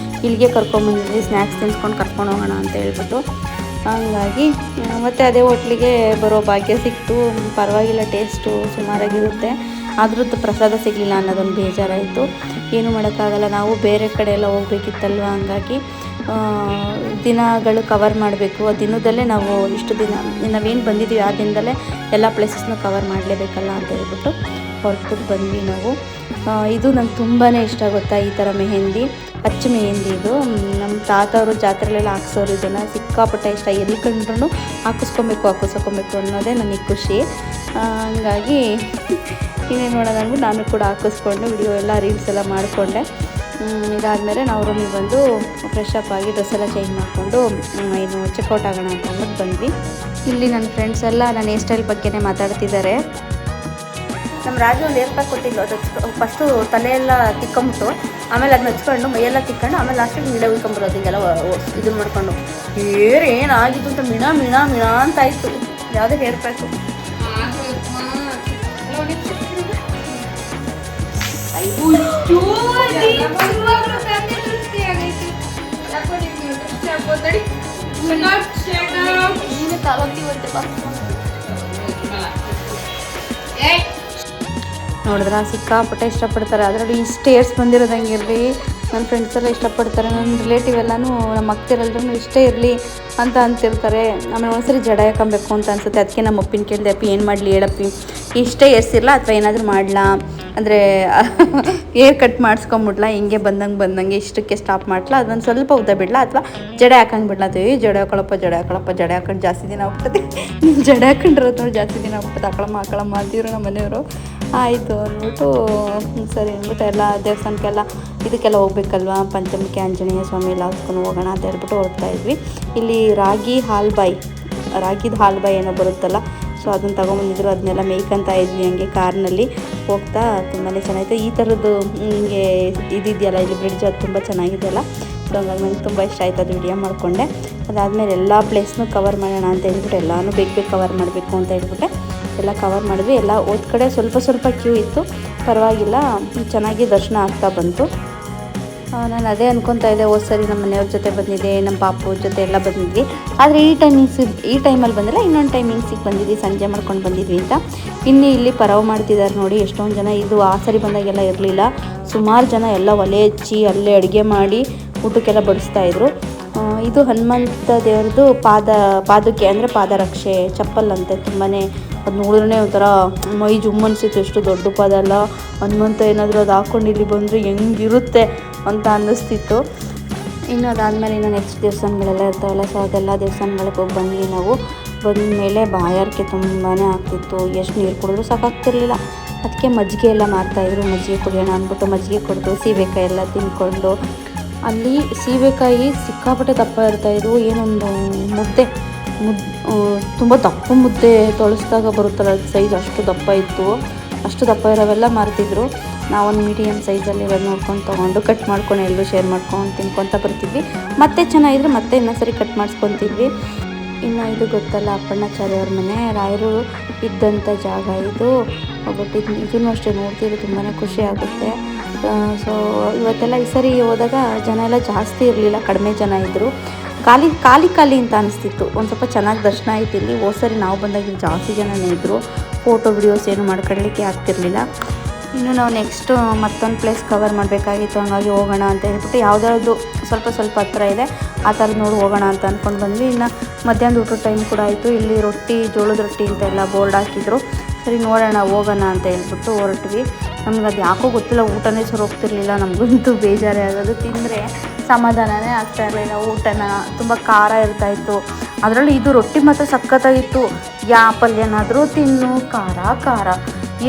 Speaker 1: ಇಲ್ಲಿಗೆ ಕರ್ಕೊಂಬಂದಿದ್ವಿ, ಸ್ನ್ಯಾಕ್ಸ್ ತಿನ್ಸ್ಕೊಂಡು ಕರ್ಕೊಂಡು ಹೋಗೋಣ ಅಂತ ಹೇಳ್ಬಿಟ್ಟು. ಹಂಗಾಗಿ ಮತ್ತು ಅದೇ ಹೋಟ್ಲಿಗೆ ಬರೋ ಭಾಗ್ಯ ಸಿಕ್ತು. ಪರವಾಗಿಲ್ಲ, ಟೇಸ್ಟು ಸುಮಾರಾಗಿರುತ್ತೆ. ಅದ್ರದ್ದು ಪ್ರಸಾದ ಸಿಗಲಿಲ್ಲ ಅನ್ನೋದೊಂದು ಬೇಜಾರಾಯಿತು. ಏನೂ ಮಾಡೋಕ್ಕಾಗಲ್ಲ, ನಾವು ಬೇರೆ ಕಡೆ ಎಲ್ಲ ಹೋಗ್ಬೇಕಿತ್ತಲ್ವ, ಹಂಗಾಗಿ ದಿನಗಳು ಕವರ್ ಮಾಡಬೇಕು. ಆ ದಿನದಲ್ಲೇ ನಾವು ಇಷ್ಟು ದಿನ ನಾವೇನು ಬಂದಿದ್ದೀವಿ ಆ ದಿನದಲ್ಲೇ ಎಲ್ಲ ಪ್ಲೇಸಸ್ನ ಕವರ್ ಮಾಡಲೇಬೇಕಲ್ಲ ಅಂತ ಹೇಳ್ಬಿಟ್ಟು ಹೊರಟ್ಬಿಟ್ಟು ಬಂದ್ವಿ ನಾವು. ಇದು ನಂಗೆ ತುಂಬಾ ಇಷ್ಟ ಗೊತ್ತಾ, ಈ ಥರ ಮೆಹಂದಿ, ಅಚ್ಚು ಮೆಹಂದಿ. ಇದು ನಮ್ಮ ತಾತವರು ಜಾತ್ರೆಲೆಲ್ಲ ಹಾಕ್ಸೋರು, ಇದನ್ನು ಸಿಕ್ಕಾಪಟ್ಟೆ ಇಷ್ಟ. ಎಲ್ಲಿ ಕಂಡ್ರೂ ಹಾಕಿಸ್ಕೊಬೇಕು ಅನ್ನೋದೇ ನನಗೆ ಖುಷಿ. ಹಂಗಾಗಿ ಇನ್ನೇನು ಮಾಡೋಣ ಅಂದ್ಬಿಟ್ಟು ನಾನು ಕೂಡ ಹಾಕಿಸ್ಕೊಂಡು ವಿಡಿಯೋ ಎಲ್ಲ ರೀಲ್ಸ್ ಎಲ್ಲ ಮಾಡಿಕೊಂಡೆ. ಇದಾದಮೇಲೆ ನಾವು ರೂಮಿಗೆ ಬಂದು ಫ್ರೆಶ್ ಅಪ್ ಆಗಿ ಡ್ರೆಸ್ ಎಲ್ಲ ಚೇಂಜ್ ಮಾಡಿಕೊಂಡು ಏನು ಚೆಕ್ಔಟ್ ಆಗೋಣ ಅಂತ ಅಂದ್ಬಿಟ್ಟು ಬಂದ್ವಿ. ಇಲ್ಲಿ ನನ್ನ ಫ್ರೆಂಡ್ಸ್ ಎಲ್ಲ ನನ್ನ ಹೇರ್ ಸ್ಟೈಲ್ ಬಗ್ಗೆನೇ ಮಾತಾಡ್ತಿದ್ದಾರೆ. ನಮ್ಮ ರಾಜು ಒಂದು ಹೇರ್ ಪ್ಯಾಕ್ ಕೊಟ್ಟಿದ್ದು, ಅದು ಫಸ್ಟು ತಲೆಯೆಲ್ಲ ತಿಕ್ಕೊಂಬಿಟ್ಟು ಆಮೇಲೆ ಅದನ್ನ ಹಚ್ಕೊಂಡು ಮೈಯೆಲ್ಲ ತಿಕ್ಕೊಂಡು ಆಮೇಲೆ ಲಾಸ್ಟಿಗೆ ಗಿಡ ಉಳ್ಕೊಂಬರೋದು, ಹಿಂಗೆಲ್ಲ ಇದನ್ನು ಮಾಡಿಕೊಂಡು. ಹೇರ್ ಏನಾಗಿತ್ತು ಅಂತ ಮಿಣ ಮಿಣ ಮಿಣ ಅಂತ ಆಯಿತು. ಯಾವುದೇ ಹೇರ್ ಪ್ಯಾಕು ನೋಡಿದ್ರೆ ಸಿಕ್ಕಾಪಟ್ಟೆ ಇಷ್ಟಪಡ್ತಾರೆ. ಅದರಲ್ಲಿ ಇಷ್ಟು ಏರ್ಸ್ ಬಂದಿರೋದಂಗಿರಲಿ, ನನ್ನ ಫ್ರೆಂಡ್ಸ್ ಎಲ್ಲ ಇಷ್ಟಪಡ್ತಾರೆ, ನನ್ನ ರಿಲೇಟಿವ್ ಎಲ್ಲನೂ ನಮ್ಮ ಅಕ್ತಿರೆಲ್ಲರೂ ಇಷ್ಟೇ ಇರಲಿ ಅಂತ ಅಂತಿರ್ತಾರೆ. ಆಮೇಲೆ ಒಂದ್ಸರಿ ಜಡ ಹಾಕೊಬೇಕು ಅಂತ ಅನ್ಸುತ್ತೆ. ಅದಕ್ಕೆ ನಮ್ಮ ಅಪ್ಪಿನ ಕೇಳಿದೆ, ಅಪ್ಪಿ ಏನು ಮಾಡಲಿ ಹೇಳಪ್ಪಿ, ಇಷ್ಟೇ ಏರ್ಸಿರಲ್ಲ ಅಥವಾ ಏನಾದರೂ ಮಾಡಲಾ ಅಂದರೆ ಏರ್ ಕಟ್ ಮಾಡಿಸ್ಕೊಂಬಿಡ್ಲಾ, ಹಿಂಗೆ ಬಂದಂಗೆ ಇಷ್ಟಕ್ಕೆ ಸ್ಟಾಪ್ ಮಾಡ್ಲಾ, ಅದೊಂದು ಸ್ವಲ್ಪ ಉದ್ದ ಬಿಡಲಾ ಅಥವಾ ಜಡೆ ಹಾಕಂಗೆ ಬಿಡ್ಲಾ ಅಂತ. ಜಡೆ ಹಾಕೊಳ್ಳಪ್ಪ ಜಡೆ ಹಾಕೊಂಡು ಜಾಸ್ತಿ ದಿನ ಆಗ್ಬಿಟ್ಟದೆ, ನೀವು ಜಡೆ ಹಾಕೊಂಡಿರೋದು ನೋಡಿ ಜಾಸ್ತಿ ದಿನ ಆಗ್ಬಿಟ್ಟದೆ, ಹಾಕೊಳ್ಳಮ್ಮ ಅಂತಿದ್ರು ನಮ್ಮ ಮನೆಯವರು. ಆಯಿತು ಅಂದ್ಬಿಟ್ಟು ಸರಿ ಅಂದ್ಬಿಟ್ಟು ಎಲ್ಲ ದೇವಸ್ಥಾನಕ್ಕೆಲ್ಲ ಇದಕ್ಕೆಲ್ಲ ಹೋಗ್ಬೇಕಲ್ವ, ಪಂಚಮುಖಿ ಆಂಜನೇಯ ಸ್ವಾಮಿ ಎಲ್ಲ ಹಾಕ್ಕೊಂಡು ಹೋಗೋಣ ಅಂತ ಹೇಳ್ಬಿಟ್ಟು ಹೋಗ್ತಾ ಇದ್ವಿ. ಇಲ್ಲಿ ರಾಗಿದ ಹಾಲ್ಬಾಯಿ ಏನೋ ಬರುತ್ತಲ್ಲ, ಸೊ ಅದನ್ನು ತೊಗೊಂಬಂದಿದ್ರು, ಅದನ್ನೆಲ್ಲ ಮೇಯ್ಕೊಂತ ಇದ್ವಿ ಹಂಗೆ ಕಾರ್ನಲ್ಲಿ ಹೋಗ್ತಾ. ತುಂಬಾ ಚೆನ್ನಾಗಿತ್ತು. ಈ ಥರದ್ದು ಹಿಂಗೆ ಇದಿದೆಯಲ್ಲ ಇಲ್ಲಿ ಬ್ರಿಡ್ಜ್, ಅದು ತುಂಬ ಚೆನ್ನಾಗಿದೆಯಲ್ಲ. ಸೊ ಹಂಗಾಗಿ ನಂಗೆ ತುಂಬ ಇಷ್ಟ ಆಯಿತು, ಅದು ವಿಡಿಯೋ ಮಾಡಿಕೊಂಡೆ. ಅದಾದಮೇಲೆ ಎಲ್ಲ ಪ್ಲೇಸ್ನೂ ಕವರ್ ಮಾಡೋಣ ಅಂತ ಹೇಳ್ಬಿಟ್ಟು ಎಲ್ಲನೂ ಬೇಗ ಕವರ್ ಮಾಡಬೇಕು ಅಂತ ಹೇಳ್ಬಿಟ್ಟೆ ಎಲ್ಲ ಕವರ್ ಮಾಡಿದ್ವಿ. ಎಲ್ಲ ಹೋದ ಕಡೆ ಸ್ವಲ್ಪ ಕ್ಯೂ ಇತ್ತು, ಪರವಾಗಿಲ್ಲ, ಚೆನ್ನಾಗಿ ದರ್ಶನ ಆಗ್ತಾ ಬಂತು. ನಾನು ಅದೇ ಅಂದ್ಕೊತಾ ಇದ್ದೆ, ಹೋದ ಸರಿ ನಮ್ಮ ಮನೆಯವ್ರ ಜೊತೆ ಬಂದಿದ್ದೆ, ನಮ್ಮ ಪಾಪು ಜೊತೆ ಎಲ್ಲ ಬಂದಿದ್ವಿ. ಆದರೆ ಈ ಟೈಮಲ್ಲಿ ಬಂದಿಲ್ಲ, ಇನ್ನೊಂದು ಟೈಮಿಂಗ್ಸಿಗೆ ಬಂದಿದ್ವಿ, ಸಂಜೆ ಮಾಡ್ಕೊಂಡು ಬಂದಿದ್ವಿ ಅಂತ. ಇನ್ನು ಇಲ್ಲಿ ಪರವ್ ಮಾಡ್ತಿದ್ದಾರೆ ನೋಡಿ, ಎಷ್ಟೊಂದು ಜನ. ಇದು ಆ ಸರಿ ಬಂದಾಗೆಲ್ಲ ಇರಲಿಲ್ಲ, ಸುಮಾರು ಜನ ಎಲ್ಲ ಒಲೆ ಹಚ್ಚಿ ಅಲ್ಲೇ ಅಡುಗೆ ಮಾಡಿ ಊಟಕ್ಕೆಲ್ಲ ಬಡಿಸ್ತಾಯಿದ್ರು. ಇದು ಹನುಮಂತ ದೇವ್ರದ್ದು ಪಾದುಕೆ ಅಂದರೆ ಪಾದರಕ್ಷೆ, ಚಪ್ಪಲ್ ಅಂತೆ. ತುಂಬಾ ಅದು ನೋಡಿದ್ರೆ ಒಂಥರ ಮೈ ಜುಮ್ ಅನಿಸಿತ್ತು, ಎಷ್ಟು ದೊಡ್ಡ ಪಾದ ಅಲ್ಲ, ಹನುಮಂತ ಏನಾದರೂ ಅದು ಹಾಕ್ಕೊಂಡು ಇಲ್ಲಿ ಬಂದರೆ ಹೆಂಗಿರುತ್ತೆ ಅಂತ ಅನ್ನಿಸ್ತಿತ್ತು. ಇನ್ನು ಅದಾದಮೇಲೆ ಇನ್ನು ನೆಕ್ಸ್ಟ್ ದೇವಸ್ಥಾನಗಳೆಲ್ಲ ಇರ್ತಾವಲ್ಲ, ಸೊ ಅದೆಲ್ಲ ದೇವಸ್ಥಾನಗಳಿಗೆ ಹೋಗಿ ಬಂದ್ವಿ ನಾವು. ಬಂದಮೇಲೆ ಬಾಯಾರಿಕೆ ತುಂಬಾ ಆಗ್ತಿತ್ತು, ಎಷ್ಟು ನೀರು ಕುಡಿದ್ರೂ ಸಾಕಾಗ್ತಿರ್ಲಿಲ್ಲ. ಅದಕ್ಕೆ ಮಜ್ಜಿಗೆ ಎಲ್ಲ ಮಾಡ್ತಾಯಿದ್ರು, ಮಜ್ಜಿಗೆ ಕುಡಿಯೋಣ ಅಂದ್ಬಿಟ್ಟು ಮಜ್ಜಿಗೆ ಕುಡಿದು ಸೀಬೆಕಾಯಿ ಎಲ್ಲ ತಿಂದ್ಕೊಂಡು. ಅಲ್ಲಿ ಸೀಬೆಕಾಯಿ ಸಿಕ್ಕಾಪಟ್ಟೆ ದಪ್ಪ ಇರ್ತಾಯಿದ್ವು. ಏನೊಂದು ಮುದ್ದೆ ತುಂಬ ದಪ್ಪ ಮುದ್ದೆ ತೊಳಸಿದಾಗ ಬರುತ್ತಲ್ಲ ಸೈಜ್, ಅಷ್ಟು ದಪ್ಪ ಇತ್ತು. ಅಷ್ಟು ದಪ್ಪ ಇರೋವೆಲ್ಲ ಮಾರ್ತಿದ್ರು. ನಾವೊಂದು ಮೀಡಿಯಮ್ ಸೈಜಲ್ಲಿ ಇರೋದು ನೋಡ್ಕೊಂಡು ತೊಗೊಂಡು ಕಟ್ ಮಾಡ್ಕೊಂಡು ಎಲ್ಲರೂ ಶೇರ್ ಮಾಡ್ಕೊಂಡು ತಿನ್ಕೊತ ಬರ್ತಿದ್ವಿ. ಮತ್ತೆ ಚೆನ್ನಾಗಿದ್ರೆ ಮತ್ತೆ ಇನ್ನೊಂದ್ಸರಿ ಕಟ್ ಮಾಡಿಸ್ಕೊತಿದ್ವಿ. ಇನ್ನು ಇದು ಗೊತ್ತಲ್ಲ, ಅಪ್ಪಣ್ಣಾಚಾರ್ಯವ್ರ ಮನೆ, ರಾಯರು ಇದ್ದಂಥ ಜಾಗ ಇದು. ಬಟ್ ಇದನ್ನು ಅಷ್ಟೇ ನೋಡ್ತಿದ್ರೆ ತುಂಬಾ ಖುಷಿ ಆಗುತ್ತೆ. ಸೊ ಇವತ್ತೆಲ್ಲ ಈ ಸರಿ ಹೋದಾಗ ಜನ ಎಲ್ಲ ಜಾಸ್ತಿ ಇರಲಿಲ್ಲ, ಕಡಿಮೆ ಜನ ಇದ್ದರು. ಖಾಲಿ ಅಂತ ಅನಿಸ್ತಿತ್ತು. ಒಂದು ಸ್ವಲ್ಪ ಚೆನ್ನಾಗಿ ದರ್ಶನ ಆಯ್ತು ಇಲ್ಲಿ. ಹೋದ ಸರಿ ನಾವು ಬಂದಾಗ ಜಾಸ್ತಿ ಜನನೇ ಇದ್ದರು. ಫೋಟೋ ವಿಡಿಯೋಸ್ ಏನು ಮಾಡ್ಕೊಳ್ಳಿಕ್ಕೆ ಆಗ್ತಿರ್ಲಿಲ್ಲ. ಇನ್ನು ನಾವು ನೆಕ್ಸ್ಟು ಮತ್ತೊಂದು ಪ್ಲೇಸ್ ಕವರ್ ಮಾಡಬೇಕಾಗಿತ್ತು, ಹಂಗಾಗಿ ಹೋಗೋಣ ಅಂತ ಹೇಳ್ಬಿಟ್ಟು ಯಾವುದಾದ್ರು ಸ್ವಲ್ಪ ಹತ್ತಿರ ಇದೆ ಆ ಥರದ್ದು ನೋಡಿ ಹೋಗೋಣ ಅಂತ ಅಂದ್ಕೊಂಡು ಬಂದ್ವಿ. ಇನ್ನು ಮಧ್ಯಾಹ್ನದ ಊಟದ ಟೈಮ್ ಕೂಡ ಆಯಿತು. ಇಲ್ಲಿ ಜೋಳದ ರೊಟ್ಟಿ ಅಂತೆಲ್ಲ ಬೋರ್ಡ್ ಹಾಕಿದ್ರು. ಸರಿ ನೋಡೋಣ ಹೋಗೋಣ ಅಂತ ಹೇಳ್ಬಿಟ್ಟು ಹೊರಟ್ವಿ. ನಮ್ಗೆ ಅದು ಯಾಕೋ ಗೊತ್ತಿಲ್ಲ, ಊಟನೇ ಸರಿ ಹೋಗ್ತಿರ್ಲಿಲ್ಲ. ನಮಗಂತೂ ಬೇಜಾರೇ ಆಗೋದು, ತಿಂದರೆ ಸಮಾಧಾನನೇ ಆಗ್ತಾ ಇರಲಿಲ್ಲ. ಊಟನ ತುಂಬ ಖಾರ ಇರ್ತಾಯಿತ್ತು. ಅದರಲ್ಲಿ ಇದು ರೊಟ್ಟಿ ಮಾತ್ರ ಸಖತ್ತಾಗಿತ್ತು. ಪಲ್ಯನಾದರೂ ತಿನ್ನು, ಖಾರ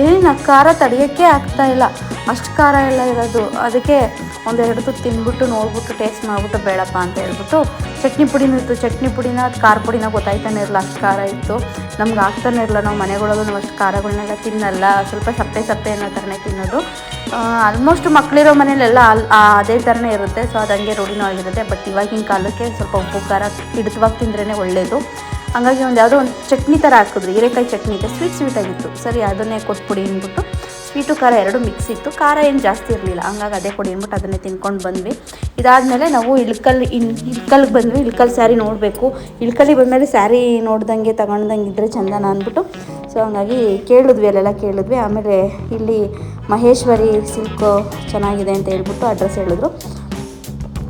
Speaker 1: ಏನು ಖಾರ ತಡೆಯೋಕ್ಕೆ ಆಗ್ತಾಯಿಲ್ಲ, ಅಷ್ಟು ಖಾರ ಎಲ್ಲ ಇರೋದು. ಅದಕ್ಕೆ ಒಂದೆರಡು ತುತ್ತು ತಿಂದ್ಬಿಟ್ಟು ನೋಡ್ಬಿಟ್ಟು ಟೇಸ್ಟ್ ಮಾಡಿಬಿಟ್ಟು ಬೇಡಪ್ಪ ಅಂತ ಹೇಳ್ಬಿಟ್ಟು ಚಟ್ನಿ ಪುಡಿನೂ ಇತ್ತು. ಚಟ್ನಿ ಪುಡಿನ ಅದು ಖಾರ ಪುಡಿನ ಗೊತ್ತಾಯ್ತಾನೆ ಇರಲ್ಲ, ಅಷ್ಟು ಖಾರ ಇತ್ತು. ನಮ್ಗೆ ಆಗ್ತಾನೆ ಇರಲ್ಲ, ನಾವು ಮನೆಗಳಲ್ಲೂ ನಾವು ಅಷ್ಟು ಖಾರಗಳನ್ನೆಲ್ಲ ತಿನ್ನಲ್ಲ, ಸ್ವಲ್ಪ ಸಪ್ಪೆ ಅನ್ನೋ ಥರನೇ ತಿನ್ನೋದು. ಆಲ್ಮೋಸ್ಟ್ ಮಕ್ಕಳಿರೋ ಮನೇಲೆಲ್ಲ ಅದೇ ಥರನೇ ಇರುತ್ತೆ. ಸೊ ಅದು ಹಂಗೆ ರೂಢಿನೂ ಆಗಿರುತ್ತೆ. ಬಟ್ ಇವಾಗಿನ ಕಾಲಕ್ಕೆ ಸ್ವಲ್ಪ ಉಪ್ಪು ಖಾರ ಹಿಡಿತವಾಗಿ ತಿಂದ್ರೇ ಒಳ್ಳೆಯದು. ಹಂಗಾಗಿ ಯಾವುದೋ ಒಂದು ಚಟ್ನಿ ಥರ ಹಾಕಿದ್ರು, ಹೀರೆಕಾಯಿ ಚಟ್ನಿ ಇದೆ, ಸ್ವೀಟಾಗಿತ್ತು. ಸರಿ ಅದನ್ನೇ ಕೊಟ್ಬಿಡಿ ಅಂದ್ಬಿಟ್ಟು, ಸ್ವೀಟು ಖಾರ ಎರಡು ಮಿಕ್ಸ್ ಇತ್ತು. ಖಾರ ಏನು ಜಾಸ್ತಿ ಇರಲಿಲ್ಲ, ಹಂಗಾಗಿ ಅದೇ ಕೊಡಿ ಅಂದ್ಬಿಟ್ಟು ಅದನ್ನೇ ತಿನ್ಕೊಂಡು ಬಂದ್ವಿ. ಇದಾದಮೇಲೆ ನಾವು ಇಳ್ಕಲ್ಗೆ ಬಂದ್ವಿ. ಇಳ್ಕಲ್ ಸ್ಯಾರಿ ನೋಡಬೇಕು. ಇಳ್ಕಲ್ಲಿಗೆ ಬಂದಮೇಲೆ ಸ್ಯಾರಿ ನೋಡ್ದಂಗೆ ತಗೊಂಡಂಗೆ ಇದ್ದರೆ ಚಂದನ ಅಂದ್ಬಿಟ್ಟು ಸೊ ಹಂಗಾಗಿ ಕೇಳಿದ್ವಿ, ಅಲ್ಲೆಲ್ಲ ಕೇಳಿದ್ವಿ. ಆಮೇಲೆ ಇಲ್ಲಿ ಮಹೇಶ್ವರಿ ಸಿಲ್ಕು ಚೆನ್ನಾಗಿದೆ ಅಂತ ಹೇಳ್ಬಿಟ್ಟು ಅಡ್ರೆಸ್ ಹೇಳಿದ್ರು.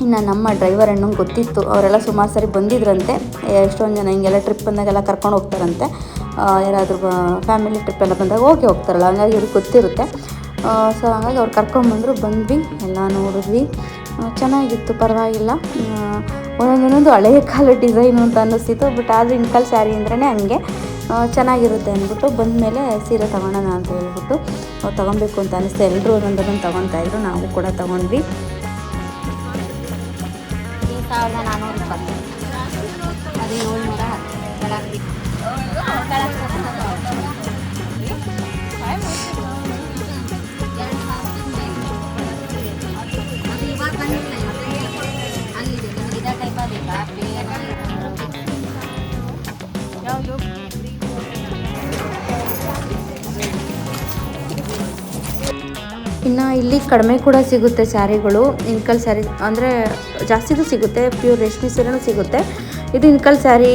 Speaker 1: ಇನ್ನು ನಮ್ಮ ಡ್ರೈವರ್ ಅಣ್ಣಂಗೆ ಗೊತ್ತಿತ್ತು, ಅವರೆಲ್ಲ ಸುಮಾರು ಸರಿ ಬಂದಿದ್ರಂತೆ. ಎಷ್ಟೊಂದು ಜನ ಹಿಂಗೆಲ್ಲ ಟ್ರಿಪ್ ಬಂದಾಗೆಲ್ಲ ಕರ್ಕೊಂಡು ಹೋಗ್ತಾರಂತೆ. ಯಾರಾದರೂ ಫ್ಯಾಮಿಲಿ ಟ್ರಿಪ್ ಎಲ್ಲ ಬಂದಾಗ ಹೋಗ್ತಾರಲ್ಲ, ಹಂಗಾಗಿ ಇವ್ರಿಗೆ ಗೊತ್ತಿರುತ್ತೆ. ಸೊ ಹಾಗಾಗಿ ಅವ್ರು ಕರ್ಕೊಂಬಂದರು, ಬಂದ್ವಿ, ಎಲ್ಲ ನೋಡಿದ್ವಿ. ಚೆನ್ನಾಗಿತ್ತು, ಪರವಾಗಿಲ್ಲ. ಒಂದೊಂದು ಹಳೆಯ ಕಾಲ ಡಿಸೈನು ಅಂತ ಅನ್ನಿಸ್ತಿತ್ತು. ಬಟ್ ಆದರೆ ಇನ್ಕಲ್ ಸ್ಯಾರಿ ಅಂದ್ರೇ ಹಂಗೆ ಚೆನ್ನಾಗಿರುತ್ತೆ ಅಂದ್ಬಿಟ್ಟು ಬಂದಮೇಲೆ ಸೀರೆ ತೊಗೊಳೋಣ ಅಂತ ಹೇಳ್ಬಿಟ್ಟು ತೊಗೊಬೇಕು ಅಂತ ಅನ್ನಿಸ್ತು. ಎಲ್ಲರೂ ಒಂದೊಂದನ್ನು ತೊಗೊತಾಯಿದ್ರು, ನಾವು ಕೂಡ ತೊಗೊಂಡ್ವಿ.
Speaker 2: 1420 ಅದು 700
Speaker 1: ಇನ್ನು ಇಲ್ಲಿ ಕಡಿಮೆ ಕೂಡ ಸಿಗುತ್ತೆ ಸ್ಯಾರಿಗಳು. ಇನ್ಕಲ್ ಸ್ಯಾರಿ ಅಂದರೆ ಜಾಸ್ತಿದು ಸಿಗುತ್ತೆ, ಪ್ಯೂರ್ ರೇಷ್ಮೆ ಸೀರೆನೂ ಸಿಗುತ್ತೆ. ಇದು ಇನ್ಕಲ್ ಸ್ಯಾರಿ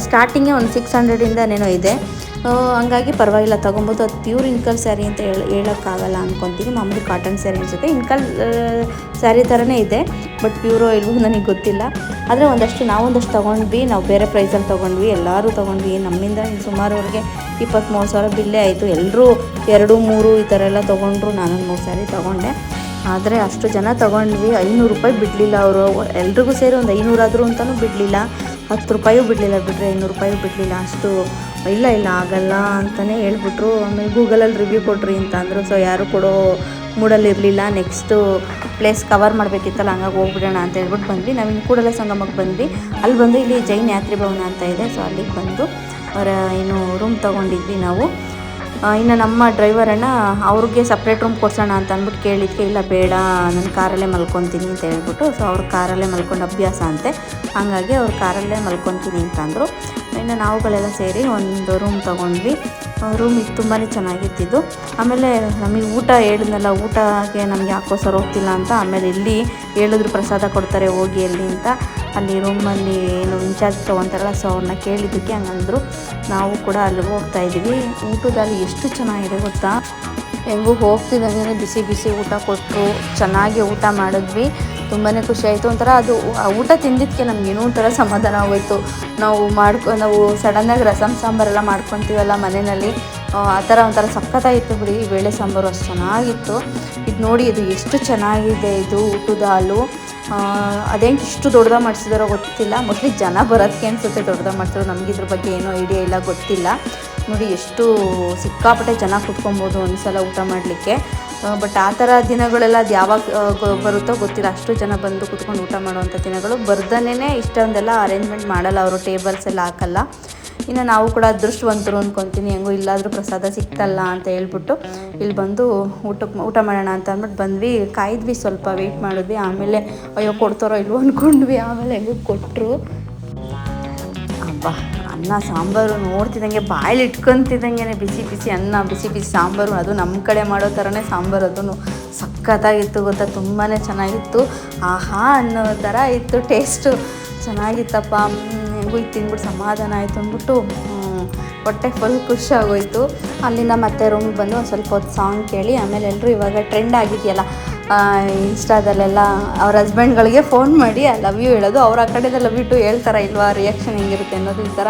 Speaker 1: ಸ್ಟಾರ್ಟಿಂಗೇ ಒಂದು 600ಇಂದನೇನೋ ಇದೆ. ಹಂಗಾಗಿ ಪರವಾಗಿಲ್ಲ, ತೊಗೊಬೋದು. ಅದು ಪ್ಯೂರ್ ಇನ್ಕಲ್ ಸ್ಯಾರಿ ಅಂತ ಹೇಳೋಕ್ಕಾಗಲ್ಲ ಅಂದ್ಕೊತೀನಿ. ಮಾಮೂಲಿ ಕಾಟನ್ ಸ್ಯಾರಿ ಅನಿಸುತ್ತೆ. ಇನ್ಕಲ್ ಸ್ಯಾರಿ ಥರನೇ ಇದೆ, ಬಟ್ ಪ್ಯೂರೋ ಇಲ್ವೋ ನನಗೆ ಗೊತ್ತಿಲ್ಲ. ಆದರೆ ನಾವೊಂದಷ್ಟು ತೊಗೊಂಡ್ವಿ. ನಾವು ಬೇರೆ ಪ್ರೈಸಲ್ಲಿ ತೊಗೊಂಡ್ವಿ, ಎಲ್ಲರೂ ತೊಗೊಂಡ್ವಿ. ನಮ್ಮಿಂದ ಸುಮಾರವ್ರಿಗೆ 23,000 ಬಿಲ್ಲೇ ಆಯಿತು. ಎಲ್ಲರೂ 2, 3 ಈ ಥರ ಎಲ್ಲ ತೊಗೊಂಡ್ರು. ನಾನೊಂದು 3 ಸ್ಯಾರಿ ತೊಗೊಂಡೆ. ಆದರೆ ಅಷ್ಟು ಜನ ತೊಗೊಂಡ್ವಿ. 500 ರೂಪಾಯಿ ಬಿಡಲಿಲ್ಲ ಅವರು. ಎಲ್ರಿಗೂ ಸೇರಿ ಒಂದು 500 ಆದರೂ ಅಂತಲೂ ಬಿಡಲಿಲ್ಲ. 10 ರೂಪಾಯೂ ಬಿಡಲಿಲ್ಲ, ಬಿಟ್ಟರೆ 500 ರೂಪಾಯೂ ಬಿಡಲಿಲ್ಲ. ಅಷ್ಟು ಇಲ್ಲ ಆಗಲ್ಲ ಅಂತಲೇ ಹೇಳ್ಬಿಟ್ರು. ಆಮೇಲೆ ಗೂಗಲಲ್ಲಿ ರಿವ್ಯೂ ಕೊಡ್ರಿ ಅಂತ ಅಂದರು. ಸೊ ಯಾರು ಕೊಡೋ ಮೂಡಲ್ಲಿ ಇರಲಿಲ್ಲ. ನೆಕ್ಸ್ಟು ಪ್ಲೇಸ್ ಕವರ್ ಮಾಡಬೇಕಿತ್ತಲ್ಲ, ಹಂಗಾಗಿ ಹೋಗ್ಬಿಡೋಣ ಅಂತ ಹೇಳ್ಬಿಟ್ಟು ಬಂದ್ವಿ. ನಾವಿನ್ನು ಕೂಡಲೇ ಸಂಗಮಕ್ಕೆ ಬಂದ್ವಿ. ಅಲ್ಲಿ ಬಂದು ಇಲ್ಲಿ ಜೈನ್ ಯಾತ್ರಿ ಭವನ ಅಂತ ಇದೆ. ಸೊ ಅಲ್ಲಿಗೆ ಬಂದು ಅವರ ರೂಮ್ ತೊಗೊಂಡಿದ್ವಿ ನಾವು. ಇನ್ನು ನಮ್ಮ ಡ್ರೈವರಣ್ಣ ಅವ್ರಿಗೆ ಸಪ್ರೇಟ್ ರೂಮ್ ಕೊಡ್ಸೋಣ ಅಂತ ಅಂದ್ಬಿಟ್ಟು ಕೇಳಿದ್ಕೆ, ಇಲ್ಲ ಬೇಡ, ನಾನು ಕಾರಲ್ಲೇ ಮಲ್ಕೊತೀನಿ ಅಂತ ಹೇಳ್ಬಿಟ್ಟು. ಸೊ ಅವ್ರ ಕಾರಲ್ಲೇ ಮಲ್ಕೊಂಡು ಅಭ್ಯಾಸ ಅಂತೆ, ಹಾಗಾಗಿ ಅವ್ರ ಕಾರಲ್ಲೇ ಮಲ್ಕೊತೀನಿ ಅಂತ ಅಂದರು. ಇನ್ನು ನಾವುಗಳೆಲ್ಲ ಸೇರಿ ಒಂದು ರೂಮ್ ತೊಗೊಂಡ್ವಿ. ರೂಮ್ ಇದು ತುಂಬಾ ಚೆನ್ನಾಗಿತ್ತಿದ್ದು. ಆಮೇಲೆ ನಮಗೆ ಊಟ ಹೇಳಿದ್ನಲ್ಲ, ಊಟಕ್ಕೆ ನಮಗೆ ಯಾಕೋ ಹೋಗ್ತಿಲ್ಲ ಅಂತ. ಆಮೇಲೆ ಇಲ್ಲಿ ಹೇಳಿದ್ರು ಪ್ರಸಾದ ಕೊಡ್ತಾರೆ ಹೋಗಿ ಅಲ್ಲಿ ಅಂತ. ಅಲ್ಲಿ ರೂಮಲ್ಲಿ ಏನು ಇನ್ಚಾರ್ಜ್ ತೊಗೊತಾರಲ್ಲ, ಸೊ ಅವ್ರನ್ನ ಕೇಳಿದ್ದಕ್ಕೆ ಹಂಗಂದ್ರು. ನಾವು ಕೂಡ ಅಲ್ಲಿಗೆ ಹೋಗ್ತಾಯಿದ್ವಿ. ಊಟದಲ್ಲಿ ಎಷ್ಟು ಚೆನ್ನಾಗಿದೆ ಗೊತ್ತಾ, ಹೆಂಗೂ ಹೋಗ್ತಿದ್ದಂಗೆ ಬಿಸಿ ಬಿಸಿ ಊಟ ಕೊಟ್ಟರು. ಚೆನ್ನಾಗಿ ಊಟ ಮಾಡಿದ್ವಿ, ತುಂಬಾ ಖುಷಿ ಆಯಿತು. ಒಂಥರ ಅದು ಊಟ ತಿಂದಿದ್ದಕ್ಕೆ ನಮಗೇನೋ ಒಂಥರ ಸಮಾಧಾನ ಆಗೋಯಿತು. ನಾವು ಸಡನ್ನಾಗಿ ರಸಮ್ ಸಾಂಬಾರೆಲ್ಲ ಮಾಡ್ಕೊತೀವಲ್ಲ ಮನೆಯಲ್ಲಿ, ಆ ಥರ ಒಂಥರ ಸಖತ್ತಾಗಿತ್ತು ಬಿಡಿ. ಬೇಳೆ ಸಾಂಬಾರು ಅಷ್ಟು ಚೆನ್ನಾಗಿತ್ತು. ಇದು ನೋಡಿ, ಇದು ಎಷ್ಟು ಚೆನ್ನಾಗಿದೆ ಇದು ಊಟದ ಹಾಲು. ಅದೇಂಗೆ ಇಷ್ಟು ದೊಡ್ಡದಾಗಿ ಮಾಡಿಸಿದಾರೋ ಗೊತ್ತಿಲ್ಲ. ಮೋಸ್ಟ್ಲಿ ಜನ ಬರೋದಕ್ಕೆ ಅನಿಸುತ್ತೆ ದೊಡ್ಡದಾಗಿ ಮಾಡಿಸಿದ್ರು. ನಮಗಿದ್ರ ಬಗ್ಗೆ ಏನೋ ಐಡಿಯಾ ಇಲ್ಲ, ಗೊತ್ತಿಲ್ಲ. ನೋಡಿ ಎಷ್ಟು ಸಿಕ್ಕಾಪಟ್ಟೆ ಜನ ಕುತ್ಕೊಬೋದು ಒಂದ್ಸಲ ಊಟ ಮಾಡಲಿಕ್ಕೆ. ಬಟ್ ಆ ಥರ ದಿನಗಳೆಲ್ಲ ಅದು ಯಾವಾಗ ಬರುತ್ತೋ ಗೊತ್ತಿಲ್ಲ. ಅಷ್ಟು ಜನ ಬಂದು ಕುತ್ಕೊಂಡು ಊಟ ಮಾಡುವಂಥ ದಿನಗಳು ಬರ್ದನೇ ಇಷ್ಟೊಂದೆಲ್ಲ ಅರೇಂಜ್ಮೆಂಟ್ ಮಾಡಲ್ಲ ಅವರು, ಟೇಬಲ್ಸ್ ಎಲ್ಲ ಹಾಕಲ್ಲ. ಇನ್ನು ನಾವು ಕೂಡ ಅದೃಷ್ಟವಂತರು ಅಂದ್ಕೊತೀನಿ, ಹೆಂಗೋ ಇಲ್ಲಾದರೂ ಪ್ರಸಾದ ಸಿಕ್ತಲ್ಲ ಅಂತ ಹೇಳ್ಬಿಟ್ಟು ಇಲ್ಲಿ ಬಂದು ಊಟ ಮಾಡೋಣ ಅಂತ ಅಂದ್ಬಿಟ್ಟು ಬಂದ್ವಿ. ಕಾಯಿದ್ವಿ, ಸ್ವಲ್ಪ ವೆಯ್ಟ್ ಮಾಡಿದ್ವಿ. ಆಮೇಲೆ ಅಯ್ಯೋ ಕೊಡ್ತಾರೋ ಇಲ್ವೋ ಅಂದ್ಕೊಂಡ್ವಿ. ಆಮೇಲೆ ಹೆಂಗೋ ಕೊಟ್ಟರು. ಅಬ್ಬಾ, ಅನ್ನ ಸಾಂಬಾರು ನೋಡ್ತಿದ್ದಂಗೆ ಬಾಯಲ್ಲಿ ಇಟ್ಕೊತಿದ್ದಂಗೆ ಬಿಸಿ ಬಿಸಿ ಅನ್ನ, ಬಿಸಿ ಬಿಸಿ ಸಾಂಬಾರು. ಅದು ನಮ್ಮ ಕಡೆ ಮಾಡೋ ಥರನೇ ಸಾಂಬಾರು, ಅದೂ ಸಖತ್ತಾಗಿತ್ತು ಗೊತ್ತಾ, ತುಂಬಾ ಚೆನ್ನಾಗಿತ್ತು. ಆಹಾ ಅನ್ನೋ ಥರ ಇತ್ತು, ಟೇಸ್ಟು ಚೆನ್ನಾಗಿತ್ತಪ್ಪ. ಹೆಂಗೂ ಇದು ತಿಂದ್ಬಿಟ್ಟು ಸಮಾಧಾನ ಆಯಿತು ಅಂದ್ಬಿಟ್ಟು ಹೊಟ್ಟೆ ಫುಲ್ ಖುಷಿ ಆಗೋಯಿತು. ಅಲ್ಲಿಂದ ಮತ್ತೆ ರೂಮಿಗೆ ಬಂದು ಒಂದು ಸ್ವಲ್ಪ ಹೊತ್ತು ಸಾಂಗ್ ಕೇಳಿ, ಆಮೇಲೆ ಎಲ್ಲರೂ ಇವಾಗ ಟ್ರೆಂಡ್ ಆಗಿದೆಯಲ್ಲ ಇನ್ಸ್ಟಾದಲ್ಲೆಲ್ಲ ಅವ್ರ ಹಸ್ಬೆಂಡ್ಗಳಿಗೆ ಫೋನ್ ಮಾಡಿ ಐ ಲವ್ ಯು ಹೇಳೋದು. ಅವ್ರು ಆ ಕಡೆಯಿಂದ ಲವ್ ಯು ಟು ಹೇಳ್ತಾರೆ ಇಲ್ವಾ, ರಿಯಾಕ್ಷನ್ ಹೆಂಗಿರುತ್ತೆ ಅನ್ನೋದು. ಈ ಥರ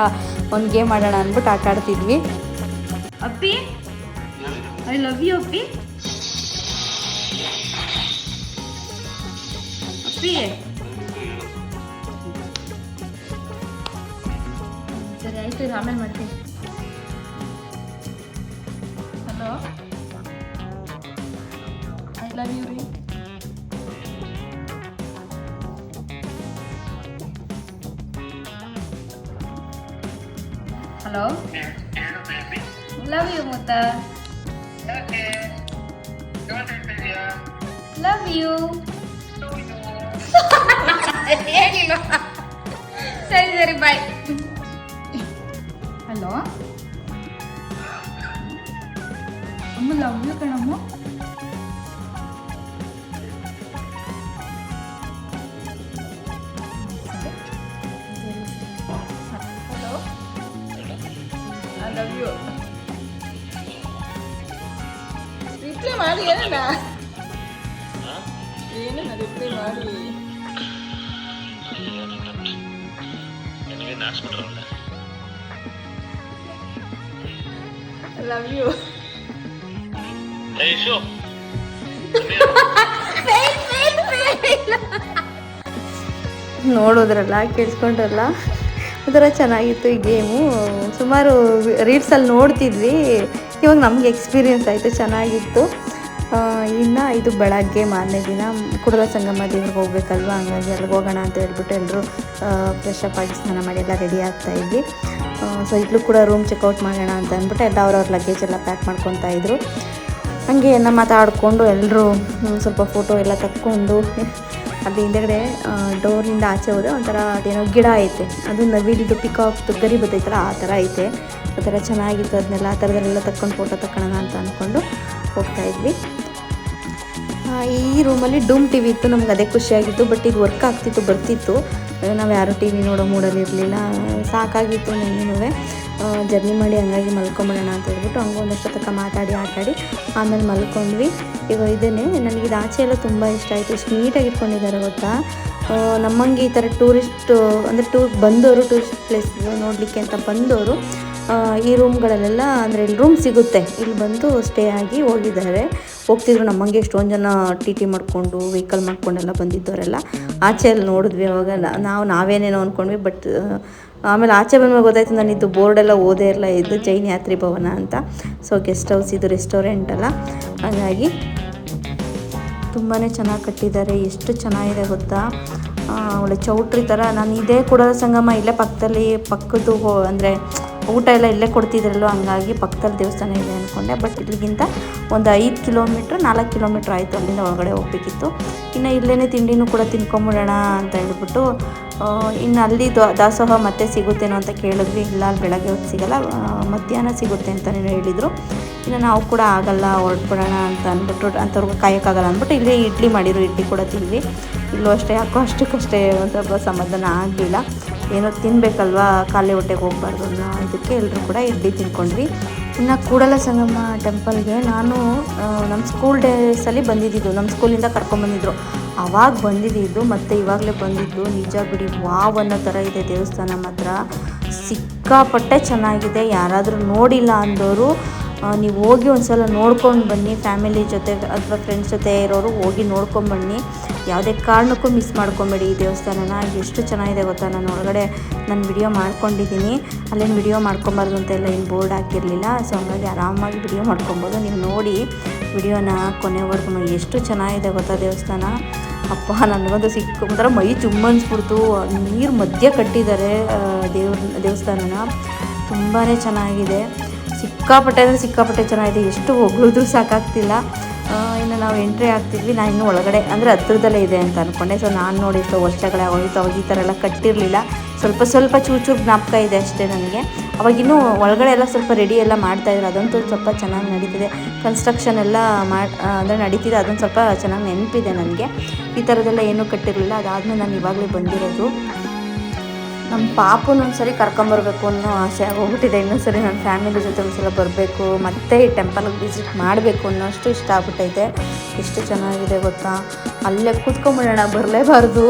Speaker 1: ಒಂದು ಗೇಮ್ ಆಡೋಣ ಅಂದ್ಬಿಟ್ಟು ಆಟ ಆಡ್ತಿದ್ವಿ. ಅಪ್ಪಿ ಐ ಲವ್ ಯು ಅಪ್ಪಿ. ಅಪ್ಪಿ ಸರಿ ಆಯಿತು, ಆಮೇಲೆ ಮಾಡ್ತೀನಿ. ಹಲೋ, ಐ ಲವ್ ಯು ರೀ. ಹಲೋ, ಲವ್ ಯು ಮುತ್ತ, ಲವ್ ಯು. ಹೇಳಿಲ್ಲ, ಸರಿ ಸರಿ ಬಾಯ್. ಹಲೋ ಅಮ್ಮ, ಲವ್ ಯು ಕಣಮ್ಮ. Hello, I love you.
Speaker 3: Reply ಮಾಡಿ ಏನಣ್ಣ ಏನಣ್ಣ ರಿಪ್ಲೈ ಮಾಡಿ ಲವ್ ಯು
Speaker 1: ನೋಡೋದ್ರಲ್ಲ ಕೇಳಿಸ್ಕೊಂಡ್ರಲ್ಲ ಒಂಥರ ಚೆನ್ನಾಗಿತ್ತು ಈ ಗೇಮು. ಸುಮಾರು ರೀಲ್ಸಲ್ಲಿ ನೋಡ್ತಿದ್ವಿ, ಇವಾಗ ನಮಗೆ ಎಕ್ಸ್ಪೀರಿಯೆನ್ಸ್ ಆಯಿತು, ಚೆನ್ನಾಗಿತ್ತು. ಇನ್ನು ಇದು ಬೆಳಗ್ಗೆ ಮಾರನೇ ದಿನ ಕುಡಲ ಸಂಗಮ ದೇವ್ರಿಗೆ ಹೋಗ್ಬೇಕಲ್ವ, ಹಂಗಾಗಿ ಅಲ್ಲಿಗೆ ಹೋಗೋಣ ಅಂತ ಹೇಳ್ಬಿಟ್ಟು ಎಲ್ಲರೂ ಫ್ರೆಶ್ ಅಪ್ ಆಗಿ ಸ್ನಾನ ಮಾಡಿ ಎಲ್ಲ ರೆಡಿ ಆಗ್ತಾಯಿದ್ವಿ. ಸೊ ಇಲ್ಲೂ ಕೂಡ ರೂಮ್ ಚೆಕ್ಔಟ್ ಮಾಡೋಣ ಅಂತ ಅಂದ್ಬಿಟ್ಟು ಎಲ್ಲ ಅವ್ರವ್ರ ಲಗೇಜ್ ಎಲ್ಲ ಪ್ಯಾಕ್ ಮಾಡ್ಕೊತಾ ಇದ್ರು. ಹಾಗೆ ಎಲ್ಲ ಮಾತಾಡಿಕೊಂಡು ಎಲ್ಲರೂ ಸ್ವಲ್ಪ ಫೋಟೋ ಎಲ್ಲ ತಕ್ಕೊಂಡು ಅಲ್ಲಿ ಹಿಂದೆಗಡೆ ಡೋರಿಂದ ಆಚೆ ಹೋದರೆ ಒಂಥರ ಅದೇನೋ ಗಿಡ ಐತೆ, ಅದು ನವಿಲ್ದು ಪಿಕಾಕ್ದು ಗರಿ ಬರ್ತೈತಲ್ಲ ಆ ಥರ ಐತೆ. ಆ ಥರ ಚೆನ್ನಾಗಿತ್ತು. ಅದನ್ನೆಲ್ಲ ಆ ಥರದಲ್ಲೆಲ್ಲ ತಕ್ಕೊಂಡು ಫೋಟೋ ತಕ್ಕೊಳ್ಳೋಣ ಅಂತ ಅಂದ್ಕೊಂಡು ಹೋಗ್ತಾಯಿದ್ವಿ. ಈ ರೂಮಲ್ಲಿ ಡೂಮ್ ಟಿ ವಿ ಇತ್ತು, ನಮ್ಗೆ ಅದೇ ಖುಷಿಯಾಗಿತ್ತು. ಬಟ್ ಇದು ವರ್ಕ್ ಆಗ್ತಿತ್ತು, ಬರ್ತಿತ್ತು. ನಾವು ಯಾರೂ ಟಿ ವಿ ನೋಡೋ ಮೂಡಲ್ಲಿ ಇರಲಿಲ್ಲ, ಸಾಕಾಗಿತ್ತು ನನಗೂ ಜರ್ನಿ ಮಾಡಿ. ಹಂಗಾಗಿ ಮಲ್ಕೊಂಬಿಡೋಣ ಅಂತ ಹೇಳ್ಬಿಟ್ಟು ಹಂಗೆ ಒಂದಷ್ಟು ತನಕ ಮಾತಾಡಿ ಆಟಾಡಿ ಆಮೇಲೆ ಮಲ್ಕೊಂಡ್ವಿ. ಈಗ ಇದೇನೆ ನನಗಿದು ಆಚೆ ಎಲ್ಲ ತುಂಬ ಇಷ್ಟ ಆಯಿತು. ಎಷ್ಟು ನೀಟಾಗಿ ಇಟ್ಕೊಂಡಿದ್ದಾರೆ ಗೊತ್ತಾ. ನಮ್ಮಂಗೆ ಈ ಥರ ಟೂರಿಸ್ಟ್ ಅಂದರೆ ಬಂದವರು ಟೂರಿಸ್ಟ್ ಪ್ಲೇಸ್ ನೋಡಲಿಕ್ಕೆ ಅಂತ ಬಂದವರು ಈ ರೂಮ್ಗಳಲ್ಲೆಲ್ಲ ಅಂದರೆ ಇಲ್ಲಿ ರೂಮ್ ಸಿಗುತ್ತೆ, ಇಲ್ಲಿ ಬಂದು ಸ್ಟೇ ಆಗಿ ಹೋಗ್ತಿದ್ರು. ನಮ್ಮಂಗೆ ಎಷ್ಟೊಂದು ಜನ ಟಿ ಮಾಡಿಕೊಂಡು ವೆಹಿಕಲ್ ಮಾಡ್ಕೊಂಡೆಲ್ಲ ಬಂದಿದ್ದವರೆಲ್ಲ ಆಚೆಯಲ್ಲಿ ನೋಡಿದ್ವಿ. ಅವಾಗ ನಾವೇನೇನೋ ಅಂದ್ಕೊಂಡ್ವಿ. ಬಟ್ ಆಮೇಲೆ ಆಚೆ ಬಂದ್ಮೇಲೆ ಗೊತ್ತಾಯ್ತು, ನಾನು ಇದು ಬೋರ್ಡೆಲ್ಲ ಓದೇ ಇಲ್ಲ, ಇದು ಜೈನ್ ಯಾತ್ರಿ ಭವನ ಅಂತ. ಸೊ ಗೆಸ್ಟ್ ಹೌಸ್ ಇದು, ರೆಸ್ಟೋರೆಂಟ್ ಅಲ್ಲ. ಹಾಗಾಗಿ ತುಂಬಾ ಚೆನ್ನಾಗಿ ಕಟ್ಟಿದ್ದಾರೆ. ಎಷ್ಟು ಚೆನ್ನಾಗಿದೆ ಗೊತ್ತಾ, ಒಳ್ಳೆ ಚೌಟ್ರಿ ಥರ. ನಾನು ಇದೇ ಕುಡಲ ಸಂಗಮ ಇಲ್ಲೇ ಪಕ್ಕದ್ದು ಅಂದರೆ ಊಟ ಎಲ್ಲ ಇಲ್ಲೇ ಕೊಡ್ತಿದ್ರಲ್ವ, ಹಂಗಾಗಿ ಪಕ್ಕದಲ್ಲಿ ದೇವಸ್ಥಾನ ಇದೆ ಅಂದ್ಕೊಂಡೆ. ಬಟ್ ಇಲ್ಲಿಗಿಂತ ಒಂದು 5 ಕಿಲೋಮೀಟ್ರ್ 4 ಕಿಲೋಮೀಟ್ರ್ ಆಯಿತು ಅಲ್ಲಿಂದ ಒಳಗಡೆ ಹೋಗ್ಬೇಕಿತ್ತು. ಇನ್ನು ಇಲ್ಲೇ ತಿಂಡಿನೂ ಕೂಡ ತಿನ್ಕೊಂಬಿಡೋಣ ಅಂತ ಹೇಳ್ಬಿಟ್ಟು ಇನ್ನು ಅಲ್ಲಿ ದಾಸೋಹ ಮತ್ತೆ ಸಿಗುತ್ತೇನೋ ಅಂತ ಕೇಳಿದ್ವಿ. ಇಲ್ಲ ಅಲ್ಲಿ ಬೆಳಗ್ಗೆ ಹೊತ್ತು ಸಿಗೋಲ್ಲ, ಮಧ್ಯಾಹ್ನ ಸಿಗುತ್ತೆ ಅಂತಲೇ ಹೇಳಿದರು. ಇನ್ನು ನಾವು ಕೂಡ ಆಗಲ್ಲ, ಹೊರಟ್ಬಿಡೋಣ ಅಂತ ಅಂದ್ಬಿಟ್ಟು ಅಂಥವ್ರಿಗೆ ಕಾಯೋಕ್ಕಾಗಲ್ಲ ಅಂದ್ಬಿಟ್ಟು ಇಲ್ಲಿ ಇಡ್ಲಿ ಮಾಡಿದ್ರು, ಇಡ್ಲಿ ಕೂಡ ತಿಂದ್ವಿ. ಇಲ್ಲೂ ಅಷ್ಟೇ ಯಾಕೋ ಅಷ್ಟಕ್ಕಷ್ಟೇ ಒಂದು ಸ್ವಲ್ಪ ಸಮಾಧಾನ ಆಗಲಿಲ್ಲ. ಏನೋ ತಿನ್ನಬೇಕಲ್ವ, ಖಾಲಿ ಹೊಟ್ಟೆಗೆ ಹೋಗ್ಬಾರ್ದು ಅನ್ನೋ ಇದಕ್ಕೆ ಎಲ್ಲರೂ ಕೂಡ ಇಡ್ಲಿ ತಿನ್ಕೊಂಡ್ವಿ. ಇನ್ನು ಕೂಡಲ ಸಂಗಮ ಟೆಂಪಲ್ಗೆ ನಾನು ನಮ್ಮ ಸ್ಕೂಲ್ ಡೇಸಲ್ಲಿ ಬಂದಿದ್ದು, ನಮ್ಮ ಸ್ಕೂಲಿಂದ ಕರ್ಕೊಂಬಂದಿದ್ರು, ಆವಾಗ ಬಂದಿದ್ದು ಮತ್ತು ಇವಾಗಲೇ ಬಂದಿದ್ದು. ನಿಜ ಬಿಡಿ, ವಾವ್ ಅನ್ನೋ ಥರ ಇದೆ ದೇವಸ್ಥಾನ. ಮಾತ್ರ ಸಿಕ್ಕಾಪಟ್ಟೆ ಚೆನ್ನಾಗಿದೆ. ಯಾರಾದರೂ ನೋಡಿಲ್ಲ ಅಂದವರು ನೀವು ಹೋಗಿ ಒಂದು ಸಲ ನೋಡ್ಕೊಂಡು ಬನ್ನಿ. ಫ್ಯಾಮಿಲಿ ಜೊತೆ ಅಥವಾ ಫ್ರೆಂಡ್ಸ್ ಜೊತೆ ಇರೋರು ಹೋಗಿ ನೋಡ್ಕೊಂಡು ಬನ್ನಿ. ಯಾವುದೇ ಕಾರಣಕ್ಕೂ ಮಿಸ್ ಮಾಡ್ಕೊಬೇಡಿ ಈ ದೇವಸ್ಥಾನನ. ಎಷ್ಟು ಚೆನ್ನಾಗಿದೆ ಗೊತ್ತಾ. ನಾನು ವಿಡಿಯೋ ಮಾಡ್ಕೊಂಡಿದ್ದೀನಿ, ಅಲ್ಲೇನು ವಿಡಿಯೋ ಮಾಡ್ಕೊಬಾರ್ದು ಅಂತ ಎಲ್ಲ ಏನು ಬೋರ್ಡ್ ಹಾಕಿರಲಿಲ್ಲ. ಸೊ ಹಂಗಾಗಿ ಆರಾಮಾಗಿ ವಿಡಿಯೋ ಮಾಡ್ಕೊಬೋದು. ನೀವು ನೋಡಿ ವಿಡಿಯೋನ ಕೊನೆವರೆಗೂ. ಎಷ್ಟು ಚೆನ್ನಾಗಿದೆ ಗೊತ್ತಾ ದೇವಸ್ಥಾನ. ಅಪ್ಪ ನನಗಂತೂ ಒಂಥರ ಮೈ ಚುಮ್ಮನ್ಸ್ಬಿಡ್ತು. ನೀರು ಮಧ್ಯೆ ಕಟ್ಟಿದ್ದಾರೆ ದೇವಸ್ಥಾನನ. ತುಂಬಾ ಚೆನ್ನಾಗಿದೆ. ಸಿಕ್ಕಾಪಟ್ಟೆ ಅಂದರೆ ಸಿಕ್ಕಾಪಟ್ಟೆ ಚೆನ್ನಾಗಿದೆ. ಎಷ್ಟು ಹೊಗಳಿದ್ರೂ ಸಾಕಾಗ್ತಿಲ್ಲ. ಇನ್ನು ನಾವು ಎಂಟ್ರಿ ಆಗ್ತಿದ್ವಿ. ನಾನು ಇನ್ನೂ ಒಳಗಡೆ ಅಂದರೆ ಹತ್ರದಲ್ಲೇ ಇದೆ ಅಂತ ಅಂದ್ಕೊಂಡೆ. ಸೊ ನಾನು ನೋಡಿ ಎಷ್ಟೋ ವರ್ಷಗಳೇ ಆಗೋಗಿತ್ತು. ಅವಾಗ ಈ ಥರ ಎಲ್ಲ ಕಟ್ಟಿರಲಿಲ್ಲ. ಸ್ವಲ್ಪ ಚೂರು ಜ್ಞಾಪಕ ಇದೆ ಅಷ್ಟೇ ನನಗೆ. ಅವಾಗಿನ್ನೂ ಒಳಗಡೆ ಎಲ್ಲ ಸ್ವಲ್ಪ ರೆಡಿ ಎಲ್ಲ ಮಾಡ್ತಾಯಿದ್ರು. ಅದಂತೂ ಸ್ವಲ್ಪ ಚೆನ್ನಾಗಿ ನಡೀತಿದೆ. ಕನ್ಸ್ಟ್ರಕ್ಷನ್ ಎಲ್ಲ ಅಂದರೆ ನಡೀತಿದೆ. ಅದೊಂದು ಸ್ವಲ್ಪ ಚೆನ್ನಾಗಿ ನೆನಪಿದೆ ನನಗೆ. ಈ ಥರದ್ದೆಲ್ಲ ಏನೂ ಕಟ್ಟಿರಲಿಲ್ಲ. ಅದಾದಮೇಲೆ ನಾನು ಇವಾಗಲೇ ಬಂದಿರೋದು. ನಮ್ಮ ಪಾಪನ ಒಂದ್ಸರಿ ಕರ್ಕೊಂಬರ್ಬೇಕು ಅನ್ನೋ ಆಸೆ ಆಗೋಗ್ಬಿಟ್ಟಿದೆ. ಇನ್ನೊಂದ್ಸರಿ ನನ್ನ ಫ್ಯಾಮಿಲಿ ಜೊತೆ ಒಂದ್ಸಲ ಬರಬೇಕು, ಮತ್ತೆ ಈ ಟೆಂಪಲ್ಗೆ ವಿಸಿಟ್ ಮಾಡಬೇಕು ಅನ್ನೋಷ್ಟು ಇಷ್ಟ ಆಗ್ಬಿಟ್ಟೈತೆ. ಎಷ್ಟು ಚೆನ್ನಾಗಿದೆ ಗೊತ್ತಾ. ಅಲ್ಲೇ ಕೂತ್ಕೊಂಬಿಡೋಣ, ಬರಲೇಬಾರ್ದು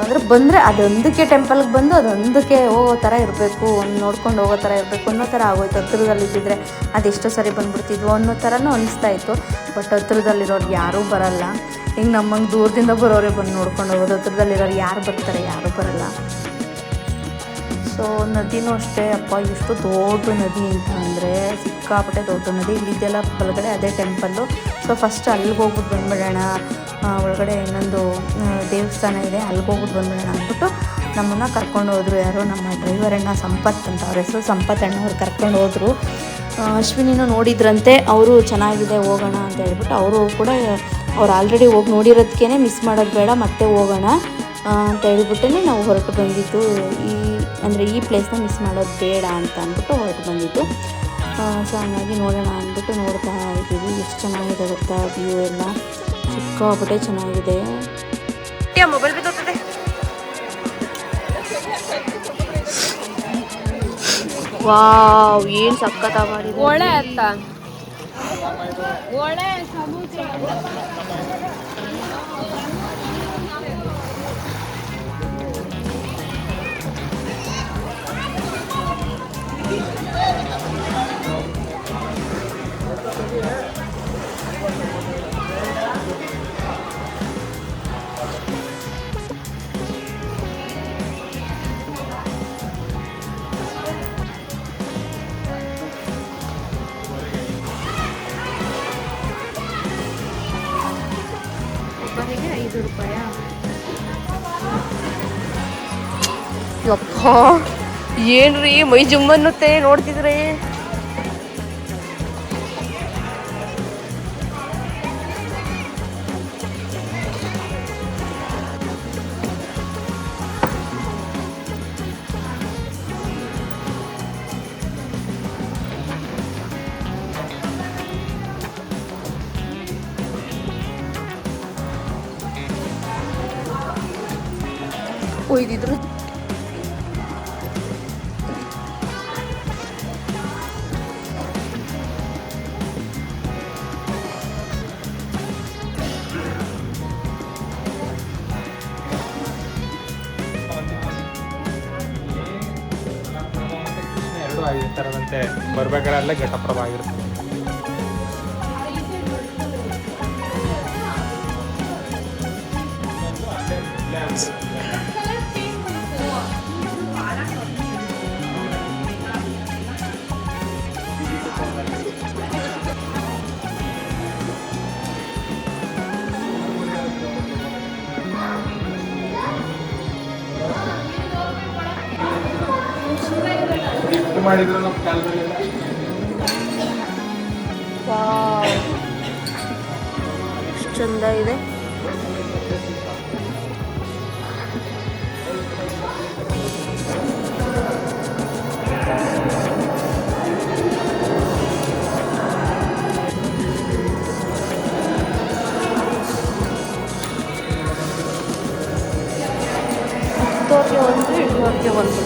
Speaker 1: ಅಂದರೆ ಬಂದರೆ ಅದೊಂದಕ್ಕೆ ಟೆಂಪಲ್ಗೆ ಬಂದು ಅದೊಂದಕ್ಕೆ ಹೋಗೋ ಥರ ಇರಬೇಕು, ನೋಡ್ಕೊಂಡು ಹೋಗೋ ಥರ ಇರಬೇಕು ಅನ್ನೋ ಥರ ಆಗೋಯ್ತು. ಹತ್ರದಲ್ಲಿದ್ದಿದ್ರೆ ಅದೆಷ್ಟೋ ಸರಿ ಬಂದುಬಿಡ್ತಿದ್ವು ಅನ್ನೋ ಥರನೂ ಅನಿಸ್ತಾಯಿತ್ತು. ಬಟ್ ಹತ್ರದಲ್ಲಿರೋರು ಯಾರೂ ಬರಲ್ಲ. ಹಿಂಗೆ ನಮ್ಮಂಗೆ ದೂರದಿಂದ ಬರೋರೇ ಬಂದು ನೋಡ್ಕೊಂಡು ಹೋಗೋದು. ಹತ್ರದಲ್ಲಿರೋರು ಯಾರು ಬರ್ತಾರೆ? ಯಾರೂ ಬರಲ್ಲ. ಸೊ ನದಿನೂ ಅಷ್ಟೇ. ಅಪ್ಪ ಎಷ್ಟು ದೊಡ್ಡ ನದಿ ಅಂತ ಅಂದರೆ ಸಿಕ್ಕಾಪಟ್ಟೆ ದೊಡ್ಡ ನದಿ. ಇಲ್ಲಿದ್ದೆಲ್ಲ ಒಳಗಡೆ ಅದೇ ಟೆಂಪಲ್ಲು. ಸೊ ಫಸ್ಟ್ ಅಲ್ಲಿಗೆ ಹೋಗ್ಬಿಟ್ಟು ಬಂದುಬಿಡೋಣ, ಒಳಗಡೆ ಇನ್ನೊಂದು ದೇವಸ್ಥಾನ ಇದೆ, ಅಲ್ಲಿಗೆ ಹೋಗ್ಬಿಟ್ಟು ಬಂದುಬಿಡೋಣ ಅಂದ್ಬಿಟ್ಟು ನಮ್ಮನ್ನು ಕರ್ಕೊಂಡು ಹೋದರು. ಯಾರೋ ನಮ್ಮ ಡ್ರೈವರ್ ಅಣ್ಣ ಸಂಪತ್ ಅಂತ, ಅವ್ರ ಹೆಸರು ಸಂಪತ್ ಅಣ್ಣ. ಅವ್ರು ಕರ್ಕೊಂಡು ಹೋದರು. ಅಶ್ವಿನಿನೂ ನೋಡಿದ್ರಂತೆ, ಅವರು ಚೆನ್ನಾಗಿದೆ ಹೋಗೋಣ ಅಂತ ಹೇಳ್ಬಿಟ್ಟು ಅವರು ಕೂಡ ಅವ್ರು ಆಲ್ರೆಡಿ ಹೋಗಿ ನೋಡಿರೋದಕ್ಕೇ ಮಿಸ್ ಮಾಡೋದು ಬೇಡ, ಮತ್ತೆ ಹೋಗೋಣ ಅಂತ ಹೇಳ್ಬಿಟ್ಟೇ ನಾವು ಹೊರಟು ಬಂದಿದ್ದು. ಈ ಪ್ಲೇಸ್ನ ಮಿಸ್ ಮಾಡೋದು ಬೇಡ ಅಂತ ಅಂದ್ಬಿಟ್ಟು ಹೊರಟು ಬಂದಿದ್ದು. ಸೊ ಹಂಗಾಗಿ ನೋಡೋಣ ಅಂದ್ಬಿಟ್ಟು ನೋಡ್ತಾ ಇದ್ದೀವಿ. ಎಷ್ಟು ಚೆನ್ನಾಗಿದೆ ಗೊತ್ತಾ ವ್ಯೂ ಎಲ್ಲ. ಸಿಕ್ಕಾಪಟ್ಟೆ ಚೆನ್ನಾಗಿದೆ. ಮೊಬೈಲ್ ಬಿದ್ದೋಗ್ತದೆ. ವಾವ್, ಏನು ಸಖತ್ತಾಗಿ ಮಾಡಿದೆ.
Speaker 2: ಒಳ್ಳೆ ಅಂತ
Speaker 3: ಒಳ್ಳೆ ಸಮುದ್ರ
Speaker 1: ಒಬ್ಬರಿಗೆ 5 ರೂಪಾಯ.
Speaker 4: ಯಪ್ಪ ಏನ್ರಿ ಮೈ ಜುಮ್ ಅನ್ನುತ್ತೆ ನೋಡ್ತಿದ್ರೆ. ಒಯ್ದಿದ್ರು
Speaker 5: ಎರಡು ಆಗಿರ್ತಾರಂತೆ ಬರ್ಬೇಕಾದ್ರೆ ಘಟಪ್ರಭ ಆಗಿರ್ತದೆ. ಮಾಡಿದ್ರು ನಮ್ಮ ಕಾಲದಲ್ಲಿ
Speaker 4: ಎಷ್ಟು ಚಂದ ಇದೆ. ಹತ್ತೋರ್ಗೆ ಒಂದು ಇಳಿಯೋರ್ಗೆ ಒಂದು.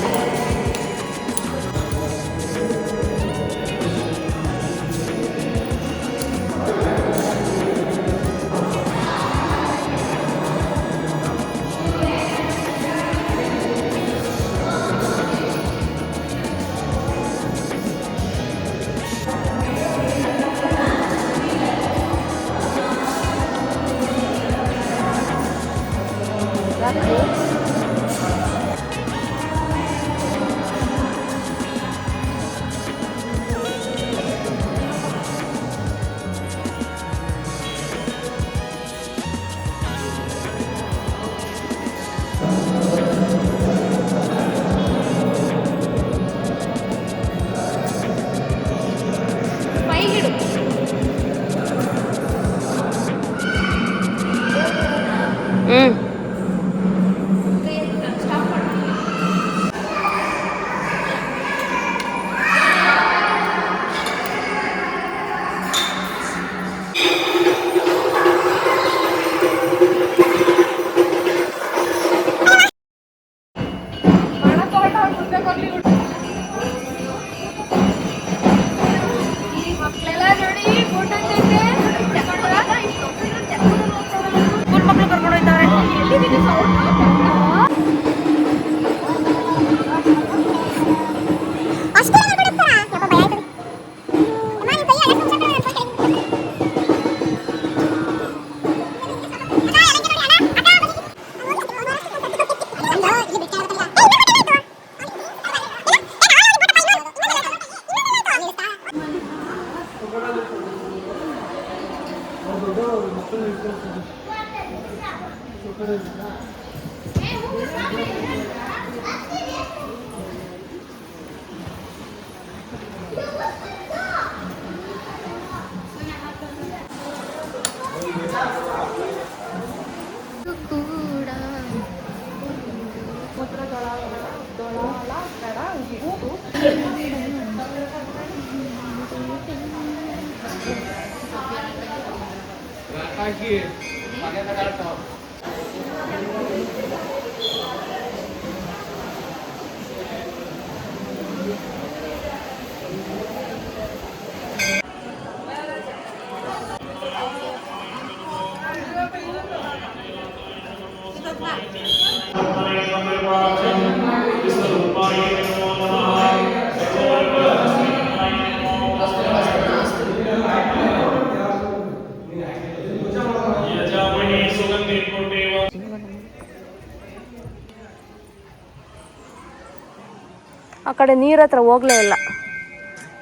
Speaker 4: ಆ ಕಡೆ ನೀರ ಹತ್ರ ಹೋಗಲೇ ಇಲ್ಲ,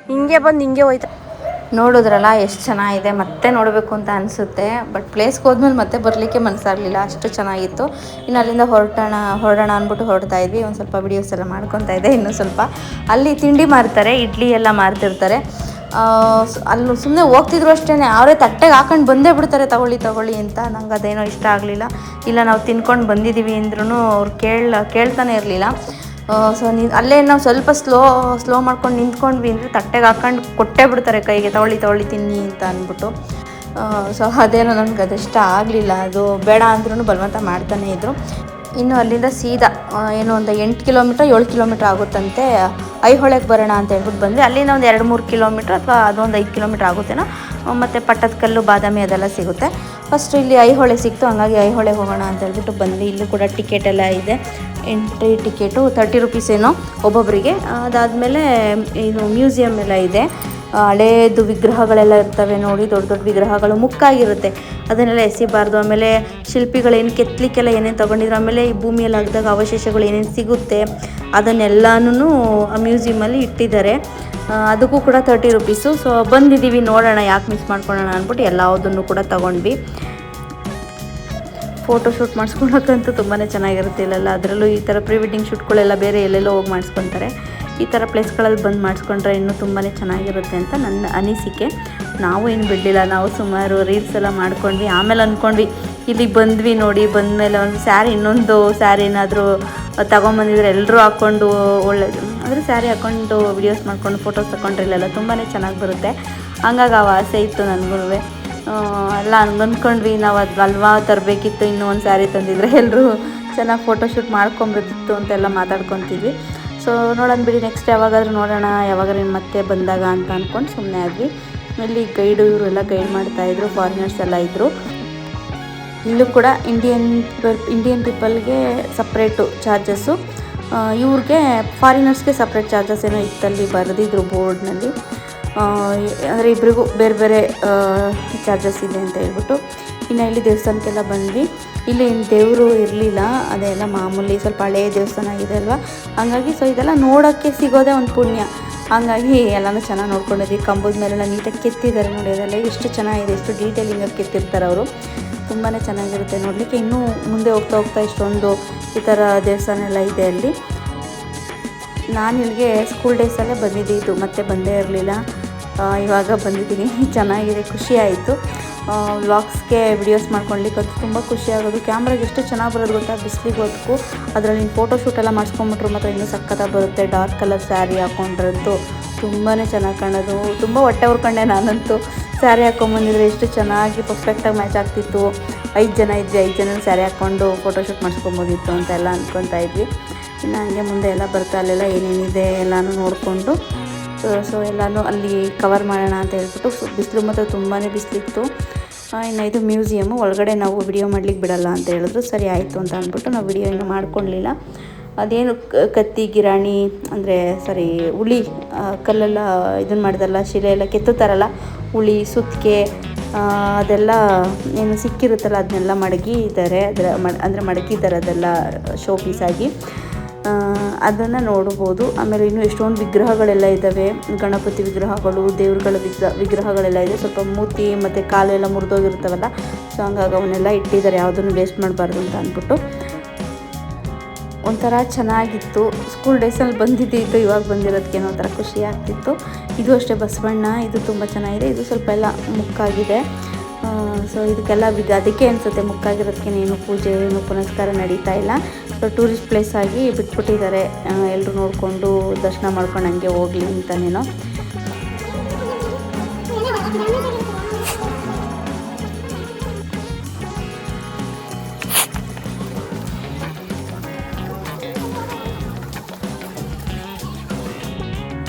Speaker 4: ಹಿಂಗೆ ಬಂದು ಹಿಂಗೆ ಹೋಯ್ತು.
Speaker 1: ನೋಡಿದ್ರಲ್ಲ ಎಷ್ಟು ಚೆನ್ನಾಗಿದೆ, ಮತ್ತೆ ನೋಡಬೇಕು ಅಂತ ಅನಿಸುತ್ತೆ. ಬಟ್ ಪ್ಲೇಸ್ಗೆ ಹೋದ್ಮೇಲೆ ಮತ್ತೆ ಬರಲಿಕ್ಕೆ ಮನಸ್ಸಾಗಲಿಲ್ಲ, ಅಷ್ಟು ಚೆನ್ನಾಗಿತ್ತು. ಇನ್ನು ಅಲ್ಲಿಂದ ಹೊರಡೋಣ ಅಂದ್ಬಿಟ್ಟು ಹೊರಡ್ತಾ ಇದ್ವಿ. ಒಂದು ಸ್ವಲ್ಪ ವಿಡಿಯೋಸ್ ಎಲ್ಲ ಮಾಡ್ಕೊತಾ ಇದ್ದೆ. ಇನ್ನೂ ಸ್ವಲ್ಪ ಅಲ್ಲಿ ತಿಂಡಿ ಮಾರ್ತಾರೆ, ಇಡ್ಲಿ ಎಲ್ಲ ಮಾರ್ತಿರ್ತಾರೆ. ಅಲ್ಲಿ ಸುಮ್ಮನೆ ಹೋಗ್ತಿದ್ರು ಅಷ್ಟೇ, ಅವರೇ ತಟ್ಟೆಗೆ ಹಾಕೊಂಡು ಬಂದೇ ಬಿಡ್ತಾರೆ ತಗೊಳ್ಳಿ ಅಂತ. ನಂಗೆ ಅದೇನೋ ಇಷ್ಟ ಆಗಲಿಲ್ಲ. ಇಲ್ಲ ನಾವು ತಿನ್ಕೊಂಡು ಬಂದಿದ್ದೀವಿ ಅಂದ್ರೂ ಅವ್ರು ಕೇಳ್ತಾನೆ ಇರಲಿಲ್ಲ. ಸೊ ಅಲ್ಲೇ ನಾವು ಸ್ವಲ್ಪ ಸ್ಲೋ ಮಾಡ್ಕೊಂಡು ನಿಂತ್ಕೊಂಡ್ವಿ ಅಂದರೆ ತಟ್ಟೆಗೆ ಹಾಕೊಂಡು ಕೊಟ್ಟೇ ಬಿಡ್ತಾರೆ ಕೈಗೆ, ತಗೊಳ್ಳಿ ತಿನ್ನಿ ಅಂತ ಅಂದ್ಬಿಟ್ಟು. ಸೊ ಅದೇನೋ ನನಗೆ ಅದೆಷ್ಟ ಆಗಲಿಲ್ಲ. ಅದು ಬೇಡ ಅಂದ್ರೂ ಬಲವಂತ ಮಾಡ್ತಾನೆ ಇದ್ದರು. ಇನ್ನು ಅಲ್ಲಿಂದ ಸೀದಾ ಏನು ಒಂದು 8 ಕಿಲೋಮೀಟ್ರ್ 7 ಕಿಲೋಮೀಟ್ರ್ ಆಗುತ್ತಂತೆ ಐಹೊಳೆಗೆ ಬರೋಣ ಅಂತ ಹೇಳ್ಬಿಟ್ಟು ಬಂದ್ವಿ. ಅಲ್ಲಿಂದ ಒಂದು 2-3 ಕಿಲೋಮೀಟ್ರ್ ಅಥವಾ ಅದೊಂದು 5 ಕಿಲೋಮೀಟ್ರ್ ಆಗುತ್ತೇನೋ. ಮತ್ತು ಪಟ್ಟದಕಲ್ಲು, ಬಾದಾಮಿ ಅದೆಲ್ಲ ಸಿಗುತ್ತೆ. ಫಸ್ಟ್ ಇಲ್ಲಿ ಐಹೊಳೆ ಸಿಕ್ತು, ಹಂಗಾಗಿ ಐಹೊಳೆಗೆ ಹೋಗೋಣ ಅಂತ ಹೇಳ್ಬಿಟ್ಟು ಬಂದ್ವಿ. ಇಲ್ಲೂ ಕೂಡ ಟಿಕೆಟ್ ಎಲ್ಲ ಇದೆ. ಎಂಟ್ರಿ ಟಿಕೆಟು 30 ರುಪೀಸ್ ಏನೋ ಒಬ್ಬೊಬ್ಬರಿಗೆ. ಅದಾದಮೇಲೆ ಇದು ಮ್ಯೂಸಿಯಮ್ ಎಲ್ಲ ಇದೆ. ಹಳೇದು ವಿಗ್ರಹಗಳೆಲ್ಲ ಇರ್ತವೆ ನೋಡಿ, ದೊಡ್ಡ ದೊಡ್ಡ ವಿಗ್ರಹಗಳು ಮುಕ್ಕಾಗಿರುತ್ತೆ, ಅದನ್ನೆಲ್ಲ ಎಸಿಬಾರ್ದು. ಆಮೇಲೆ ಶಿಲ್ಪಿಗಳೇನು ಕೆತ್ತಲಿಕ್ಕೆಲ್ಲ ಏನೇನು ತೊಗೊಂಡಿದ್ರು, ಆಮೇಲೆ ಈ ಭೂಮಿಯಲ್ಲಿ ಆಗಿದಾಗ ಅವಶೇಷಗಳು ಏನೇನು ಸಿಗುತ್ತೆ ಅದನ್ನೆಲ್ಲನೂ ಆ ಮ್ಯೂಸಿಯಮಲ್ಲಿ ಇಟ್ಟಿದ್ದಾರೆ. ಅದಕ್ಕೂ ಕೂಡ 30 ರುಪೀಸು. ಸೊ ಬಂದಿದ್ದೀವಿ, ನೋಡೋಣ, ಯಾಕೆ ಮಿಸ್ ಮಾಡ್ಕೊಳ್ಳೋಣ ಅಂದ್ಬಿಟ್ಟು ಎಲ್ಲದನ್ನು ಕೂಡ ತೊಗೊಂಡ್ವಿ. ಫೋಟೋಶೂಟ್ ಮಾಡಿಸ್ಕೊಳ್ಳೋಕ್ಕಂತೂ ತುಂಬಾ ಚೆನ್ನಾಗಿರುತ್ತೆ ಇಲ್ಲೆಲ್ಲ. ಅದರಲ್ಲೂ ಈ ಥರ ಪ್ರೀ ವೆಡ್ಡಿಂಗ್ ಶೂಟ್ಗಳೆಲ್ಲ ಬೇರೆ ಎಲ್ಲೆಲ್ಲೋ ಹೋಗಿ ಮಾಡಿಸ್ಕೊತಾರೆ. ಈ ಥರ ಪ್ಲೇಸ್ಗಳಲ್ಲಿ ಬಂದು ಮಾಡಿಸ್ಕೊಂಡ್ರೆ ಇನ್ನೂ ತುಂಬಾ ಚೆನ್ನಾಗಿರುತ್ತೆ ಅಂತ ನನ್ನ ಅನಿಸಿಕೆ. ನಾವು ಏನು ಬಿಡಲಿಲ್ಲ, ನಾವು ಸುಮಾರು ರೀಲ್ಸ್ ಎಲ್ಲ ಮಾಡ್ಕೊಂಡ್ವಿ. ಆಮೇಲೆ ಅಂದ್ಕೊಂಡ್ವಿ ಇಲ್ಲಿಗೆ ಬಂದ್ವಿ ನೋಡಿ, ಬಂದಮೇಲೆ ಒಂದು ಇನ್ನೊಂದು ಸ್ಯಾರಿ ಏನಾದರೂ ತೊಗೊಂಬಂದಿದ್ರೆ ಎಲ್ಲರೂ ಹಾಕ್ಕೊಂಡು ಒಳ್ಳೆಯದು ಅಂದರೆ ಸ್ಯಾರಿ ಹಾಕ್ಕೊಂಡು ವಿಡಿಯೋಸ್ ಮಾಡ್ಕೊಂಡು ಫೋಟೋಸ್ ತಗೊಂಡ್ರೆ ಇಲ್ಲೆಲ್ಲ ತುಂಬಾ ಚೆನ್ನಾಗಿ ಬರುತ್ತೆ. ಹಂಗಾಗಿ ಆ ಆಸೆ ಇತ್ತು ನನಗೂ. ಎಲ್ಲ ಅಂದ್ಕೊಂಡ್ವಿ ನಾವು ಅದು ಅಲ್ವಾ ತರಬೇಕಿತ್ತು, ಇನ್ನೂ ಒಂದು ಸ್ಯಾರಿ ತಂದಿದ್ರೆ ಎಲ್ಲರೂ ಚೆನ್ನಾಗಿ ಫೋಟೋಶೂಟ್ ಮಾಡ್ಕೊಂಬಿಡ್ತಿತ್ತು ಅಂತೆಲ್ಲ ಮಾತಾಡ್ಕೊತಿದ್ವಿ. ಸೊ ನೋಡೋಣ ಬಿಡಿ, ನೆಕ್ಸ್ಟ್ ಯಾವಾಗಾದ್ರೂ ನೋಡೋಣ, ಯಾವಾಗಾದ್ರೂ ಮತ್ತೆ ಬಂದಾಗ ಅಂತ ಅಂದ್ಕೊಂಡು ಸುಮ್ಮನೆ ಆದ್ವಿ. ಇಲ್ಲಿ ಗೈಡು ಇವರೆಲ್ಲ ಗೈಡ್ ಮಾಡ್ತಾಯಿದ್ರು, ಫಾರಿನರ್ಸ್ ಎಲ್ಲ ಇದ್ದರು. ಇಲ್ಲೂ ಕೂಡ ಇಂಡಿಯನ್ ಪೀಪಲ್ಗೆ ಸಪ್ರೇಟು ಚಾರ್ಜಸ್ಸು, ಇವ್ರಿಗೆ ಫಾರಿನರ್ಸ್ಗೆ ಸಪ್ರೇಟ್ ಚಾರ್ಜಸ್ ಏನೋ ಇತ್ತಲ್ಲಿ ಬರೆದಿದ್ರು ಬೋರ್ಡ್ನಲ್ಲಿ. ಅಂದರೆ ಇಬ್ಬರಿಗೂ ಬೇರೆ ಬೇರೆ ಚಾರ್ಜಸ್ ಇದೆ ಅಂತ ಹೇಳ್ಬಿಟ್ಟು. ಇನ್ನು ಇಲ್ಲಿ ದೇವಸ್ಥಾನಕ್ಕೆಲ್ಲ ಬಂದ್ವಿ. ಇಲ್ಲಿ ದೇವರು ಇರಲಿಲ್ಲ, ಅದೆಲ್ಲ ಮಾಮೂಲಿ ಸ್ವಲ್ಪ ಹಳೆಯ ದೇವಸ್ಥಾನ ಆಗಿದೆ ಅಲ್ವಾ, ಹಂಗಾಗಿ ಸೊ ಇದೆಲ್ಲ ನೋಡೋಕ್ಕೆ ಸಿಗೋದೇ ಒಂದು ಪುಣ್ಯ. ಹಂಗಾಗಿ ಎಲ್ಲನೂ ಚೆನ್ನಾಗಿ ನೋಡ್ಕೊಂಡಿದ್ವಿ. ಕಂಬದ ಮೇಲೆಲ್ಲ ನೀಟಾಗಿ ಕೆತ್ತಿದ್ದಾರೆ ನೋಡಿ, ಅದೆಲ್ಲ ಎಷ್ಟು ಚೆನ್ನಾಗಿದೆ, ಎಷ್ಟು ಡೀಟೇಲಿಂಗಾಗಿ ಕೆತ್ತಿರ್ತಾರೆ ಅವರು. ತುಂಬಾ ಚೆನ್ನಾಗಿರುತ್ತೆ ನೋಡಲಿಕ್ಕೆ. ಇನ್ನೂ ಮುಂದೆ ಹೋಗ್ತಾ ಇಷ್ಟೊಂದು ಈ ಥರ ದೇವಸ್ಥಾನ ಎಲ್ಲ ಇದೆ ಅಲ್ಲಿ. ನಾನು ಇಲ್ಲಿಗೆ ಸ್ಕೂಲ್ ಡೇಸಲ್ಲೇ ಬಂದಿದ್ದು, ಮತ್ತೆ ಬಂದೇ ಇರಲಿಲ್ಲ. ಇವಾಗ ಬಂದಿದ್ದೀನಿ, ಚೆನ್ನಾಗಿದೆ, ಖುಷಿ ಆಯಿತು. ವ್ಲಾಗ್ಸ್ಗೆ ವಿಡಿಯೋಸ್ ಮಾಡ್ಕೊಳ್ಲಿಕ್ಕೆ ಅದು ತುಂಬ ಖುಷಿ ಆಗೋದು. ಕ್ಯಾಮ್ರಾಗೆ ಎಷ್ಟು ಚೆನ್ನಾಗಿ ಬರೋದು ಗೊತ್ತಾ, ಬಿಸಿಲಿಗೆ ಹೊತ್ತು ಅದರಲ್ಲಿ ಫೋಟೋಶೂಟ್ ಎಲ್ಲ ಮಾಡಿಸ್ಕೊಂಬಿಟ್ರು ಮಾತ್ರ ಇನ್ನೂ ಸಕ್ಕತ್ತಾಗಿ ಬರುತ್ತೆ. ಡಾರ್ಕ್ ಕಲರ್ ಸ್ಯಾರಿ ಹಾಕ್ಕೊಂಡ್ರಂತೂ ತುಂಬಾ ಚೆನ್ನಾಗಿ ಕಾಣೋದು. ತುಂಬ ಹೊಟ್ಟೆ ಹೊರ್ಕೊಂಡೆ ನಾನಂತೂ. ಸ್ಯಾರಿ ಹಾಕ್ಕೊಂಬಂದಿದ್ರೆ ಎಷ್ಟು ಚೆನ್ನಾಗಿ ಪರ್ಫೆಕ್ಟಾಗಿ ಮ್ಯಾಚ್ ಆಗ್ತಿತ್ತು. 5 ಜನ ಇದ್ವಿ, 5 ಜನ ಸ್ಯಾರಿ ಹಾಕ್ಕೊಂಡು ಫೋಟೋಶೂಟ್ ಮಾಡಿಸ್ಕೊಬೋದಿತ್ತು ಅಂತೆಲ್ಲ ಅಂದ್ಕೊತಾ ಇದ್ವಿ. ಇನ್ನು ಹಂಗೆ ಮುಂದೆ ಎಲ್ಲ ಬರ್ತಾ ಅಲ್ಲೆಲ್ಲ ಏನೇನಿದೆ ಎಲ್ಲನೂ ನೋಡಿಕೊಂಡು ಸೊ ಎಲ್ಲನೂ ಅಲ್ಲಿ ಕವರ್ ಮಾಡೋಣ ಅಂತ ಹೇಳ್ಬಿಟ್ಟು. ಬಿಸಿಲು ಮಾತ್ರ ತುಂಬಾ ಬಿಸಿಲಿತ್ತು. ಇನ್ನು ಇದು ಮ್ಯೂಸಿಯಮ್ಮು, ಒಳಗಡೆ ನಾವು ವಿಡಿಯೋ ಮಾಡ್ಲಿಕ್ಕೆ ಬಿಡಲ್ಲ ಅಂತ ಹೇಳಿದ್ರು. ಸರಿ ಆಯಿತು ಅಂತ ಅಂದ್ಬಿಟ್ಟು ನಾವು ವಿಡಿಯೋ ಇನ್ನೂ ಮಾಡ್ಕೊಳ್ಳಲಿಲ್ಲ. ಅದೇನು ಕತ್ತಿ ಗಿರಾಣಿ ಅಂದರೆ ಉಳಿ ಕಲ್ಲೆಲ್ಲ ಇದನ್ನು ಮಾಡಿದಲ್ಲ, ಶಿಲೆ ಎಲ್ಲ ಕೆತ್ತುತ್ತಾರಲ್ಲ, ಉಳಿ ಸುತ್ತಿಗೆ ಅದೆಲ್ಲ ಏನು ಸಿಕ್ಕಿರುತ್ತಲ್ಲ ಅದನ್ನೆಲ್ಲ ಮಡಗಿದ್ದಾರೆ. ಅಂದರೆ ಮಡಗಿದ್ದಾರೆ ಅದೆಲ್ಲ ಶೋ ಪೀಸಾಗಿ, ಅದನ್ನು ನೋಡ್ಬೋದು. ಆಮೇಲೆ ಇನ್ನೂ ಎಷ್ಟೊಂದು ವಿಗ್ರಹಗಳೆಲ್ಲ ಇದ್ದಾವೆ, ಗಣಪತಿ ವಿಗ್ರಹಗಳು, ದೇವ್ರುಗಳ ವಿಗ್ರಹಗಳೆಲ್ಲ ಇದೆ. ಸ್ವಲ್ಪ ಮೂತಿ ಮತ್ತು ಕಾಲೆಲ್ಲ ಮುರಿದೋಗಿರ್ತಾವಲ್ಲ, ಸೊ ಹಂಗಾಗಿ ಅವನ್ನೆಲ್ಲ ಇಟ್ಟಿದ್ದಾರೆ, ಯಾವುದನ್ನು ವೇಸ್ಟ್ ಮಾಡಬಾರ್ದು ಅಂತ ಅಂದ್ಬಿಟ್ಟು. ಒಂಥರ ಚೆನ್ನಾಗಿತ್ತು. ಸ್ಕೂಲ್ ಡೇಸಲ್ಲಿ ಬಂದಿದ್ದು, ಇವಾಗ ಬಂದಿರೋದಕ್ಕೇನೋ ಒಂಥರ ಖುಷಿ ಆಗ್ತಿತ್ತು. ಇದು ಅಷ್ಟೇ ಬಸವಣ್ಣ, ಇದು ತುಂಬ ಚೆನ್ನಾಗಿದೆ. ಇದು ಸ್ವಲ್ಪ ಎಲ್ಲ ಮುಕ್ಕಾಗಿದೆ. ಸೊ ಇದಕ್ಕೆಲ್ಲ ಅದಕ್ಕೆ ಅನಿಸುತ್ತೆ ಮುಕ್ಕಾಗಿರೋದಕ್ಕೆ ಏನು ಪೂಜೆ ಏನು ಪುನಸ್ಕಾರ ನಡೀತಾ ಇಲ್ಲ. ಸೊ ಟೂರಿಸ್ಟ್ ಪ್ಲೇಸ್ ಆಗಿ ಬಿಟ್ಬಿಟ್ಟಿದ್ದಾರೆ, ಎಲ್ಲರೂ ನೋಡಿಕೊಂಡು ದರ್ಶನ ಮಾಡ್ಕೊಂಡು ಹಂಗೆ ಹೋಗಲಿ ಅಂತನೇನೋ.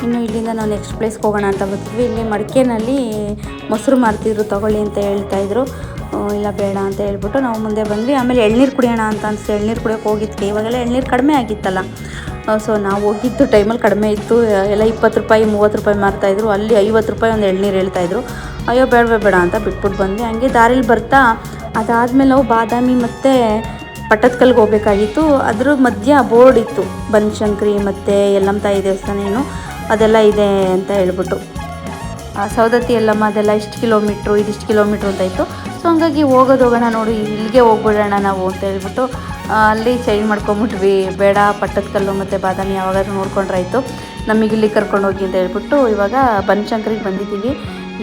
Speaker 1: ಇನ್ನು ಇಲ್ಲಿಂದ ನಾವು ನೆಕ್ಸ್ಟ್ ಪ್ಲೇಸ್ಗೆ ಹೋಗೋಣ ಅಂತ ಬರ್ತಿದ್ವಿ. ಇಲ್ಲಿ ಮಡಿಕೆನಲ್ಲಿ ಮೊಸರು ಮಾರ್ತಿದ್ರು, ತಗೊಳ್ಳಿ ಅಂತ ಹೇಳ್ತಾಯಿದ್ರು. ಇಲ್ಲ ಬೇಡ ಅಂತ ಹೇಳ್ಬಿಟ್ಟು ನಾವು ಮುಂದೆ ಬಂದ್ವಿ. ಆಮೇಲೆ ಎಳ್ನೀರು ಕುಡಿಯೋಣ ಅಂತ ಅನಿಸ್ತು, ಎಳ್ನೀರು ಕುಡಿಯೋಕೆ ಹೋಗಿದ್ದಕ್ಕೆ. ಇವಾಗೆಲ್ಲ ಎಳ್ನೀರು ಕಡಿಮೆ ಆಗಿತ್ತಲ್ಲ, ಸೊ ನಾವು ಹೋಗಿದ್ದು ಟೈಮಲ್ಲಿ ಕಡಿಮೆ ಇತ್ತು. ಎಲ್ಲ 20 ರೂಪಾಯಿ 30 ರೂಪಾಯಿ ಮಾರ್ತಾಯಿದ್ರು, ಅಲ್ಲಿ 50 ರೂಪಾಯಿ ಒಂದು ಎಳ್ನೀರು ಹೇಳ್ತಾಯಿದ್ರು. ಅಯ್ಯೋ ಬೇಡ ಅಂತ ಬಿಟ್ಬಿಟ್ಟು ಬಂದ್ವಿ. ಹಂಗೆ ದಾರಿಲಿ ಬರ್ತಾ ಅದಾದಮೇಲೆ ನಾವು ಬಾದಾಮಿ ಮತ್ತು ಪಟ್ಟದಕಲ್ಗೆ ಹೋಗ್ಬೇಕಾಗಿತ್ತು. ಅದ್ರ ಮಧ್ಯ ಬೋರ್ಡ್ ಇತ್ತು, ಬನಶಂಕರಿ ಮತ್ತು ಯಲ್ಲಮ್ಮ ತಾಯಿ ದೇವಸ್ಥಾನ ಏನು ಅದೆಲ್ಲ ಇದೆ ಅಂತ ಹೇಳ್ಬಿಟ್ಟು. ಸವದತ್ತಿ ಯಲ್ಲಮ್ಮ ಅದೆಲ್ಲ ಇಷ್ಟು ಕಿಲೋಮೀಟ್ರು, ಇದಿಷ್ಟು ಕಿಲೋಮೀಟ್ರು ಅಂತ ಇತ್ತು. ಸೊ ಹಂಗಾಗಿ ಹೋಗೋಣ ನೋಡಿ, ಇಲ್ಲಿಗೆ ಹೋಗ್ಬಿಡೋಣ ನಾವು ಅಂತ ಹೇಳ್ಬಿಟ್ಟು ಅಲ್ಲಿ ಚೇಂಜ್ ಮಾಡ್ಕೊಂಬಿಟ್ವಿ. ಬೇಡ, ಪಟ್ಟದಕಲ್ಲು ಮತ್ತು ಬಾದಾಮಿ ಯಾವಾಗಾದ್ರೂ ನೋಡ್ಕೊಂಡ್ರಾಯ್ತು, ನಮಗೆ ಇಲ್ಲಿ ಕರ್ಕೊಂಡು ಹೋಗಿ ಅಂತ ಹೇಳ್ಬಿಟ್ಟು ಇವಾಗ ಬನಶಂಕರಿಗೆ ಬಂದಿದ್ದೀವಿ.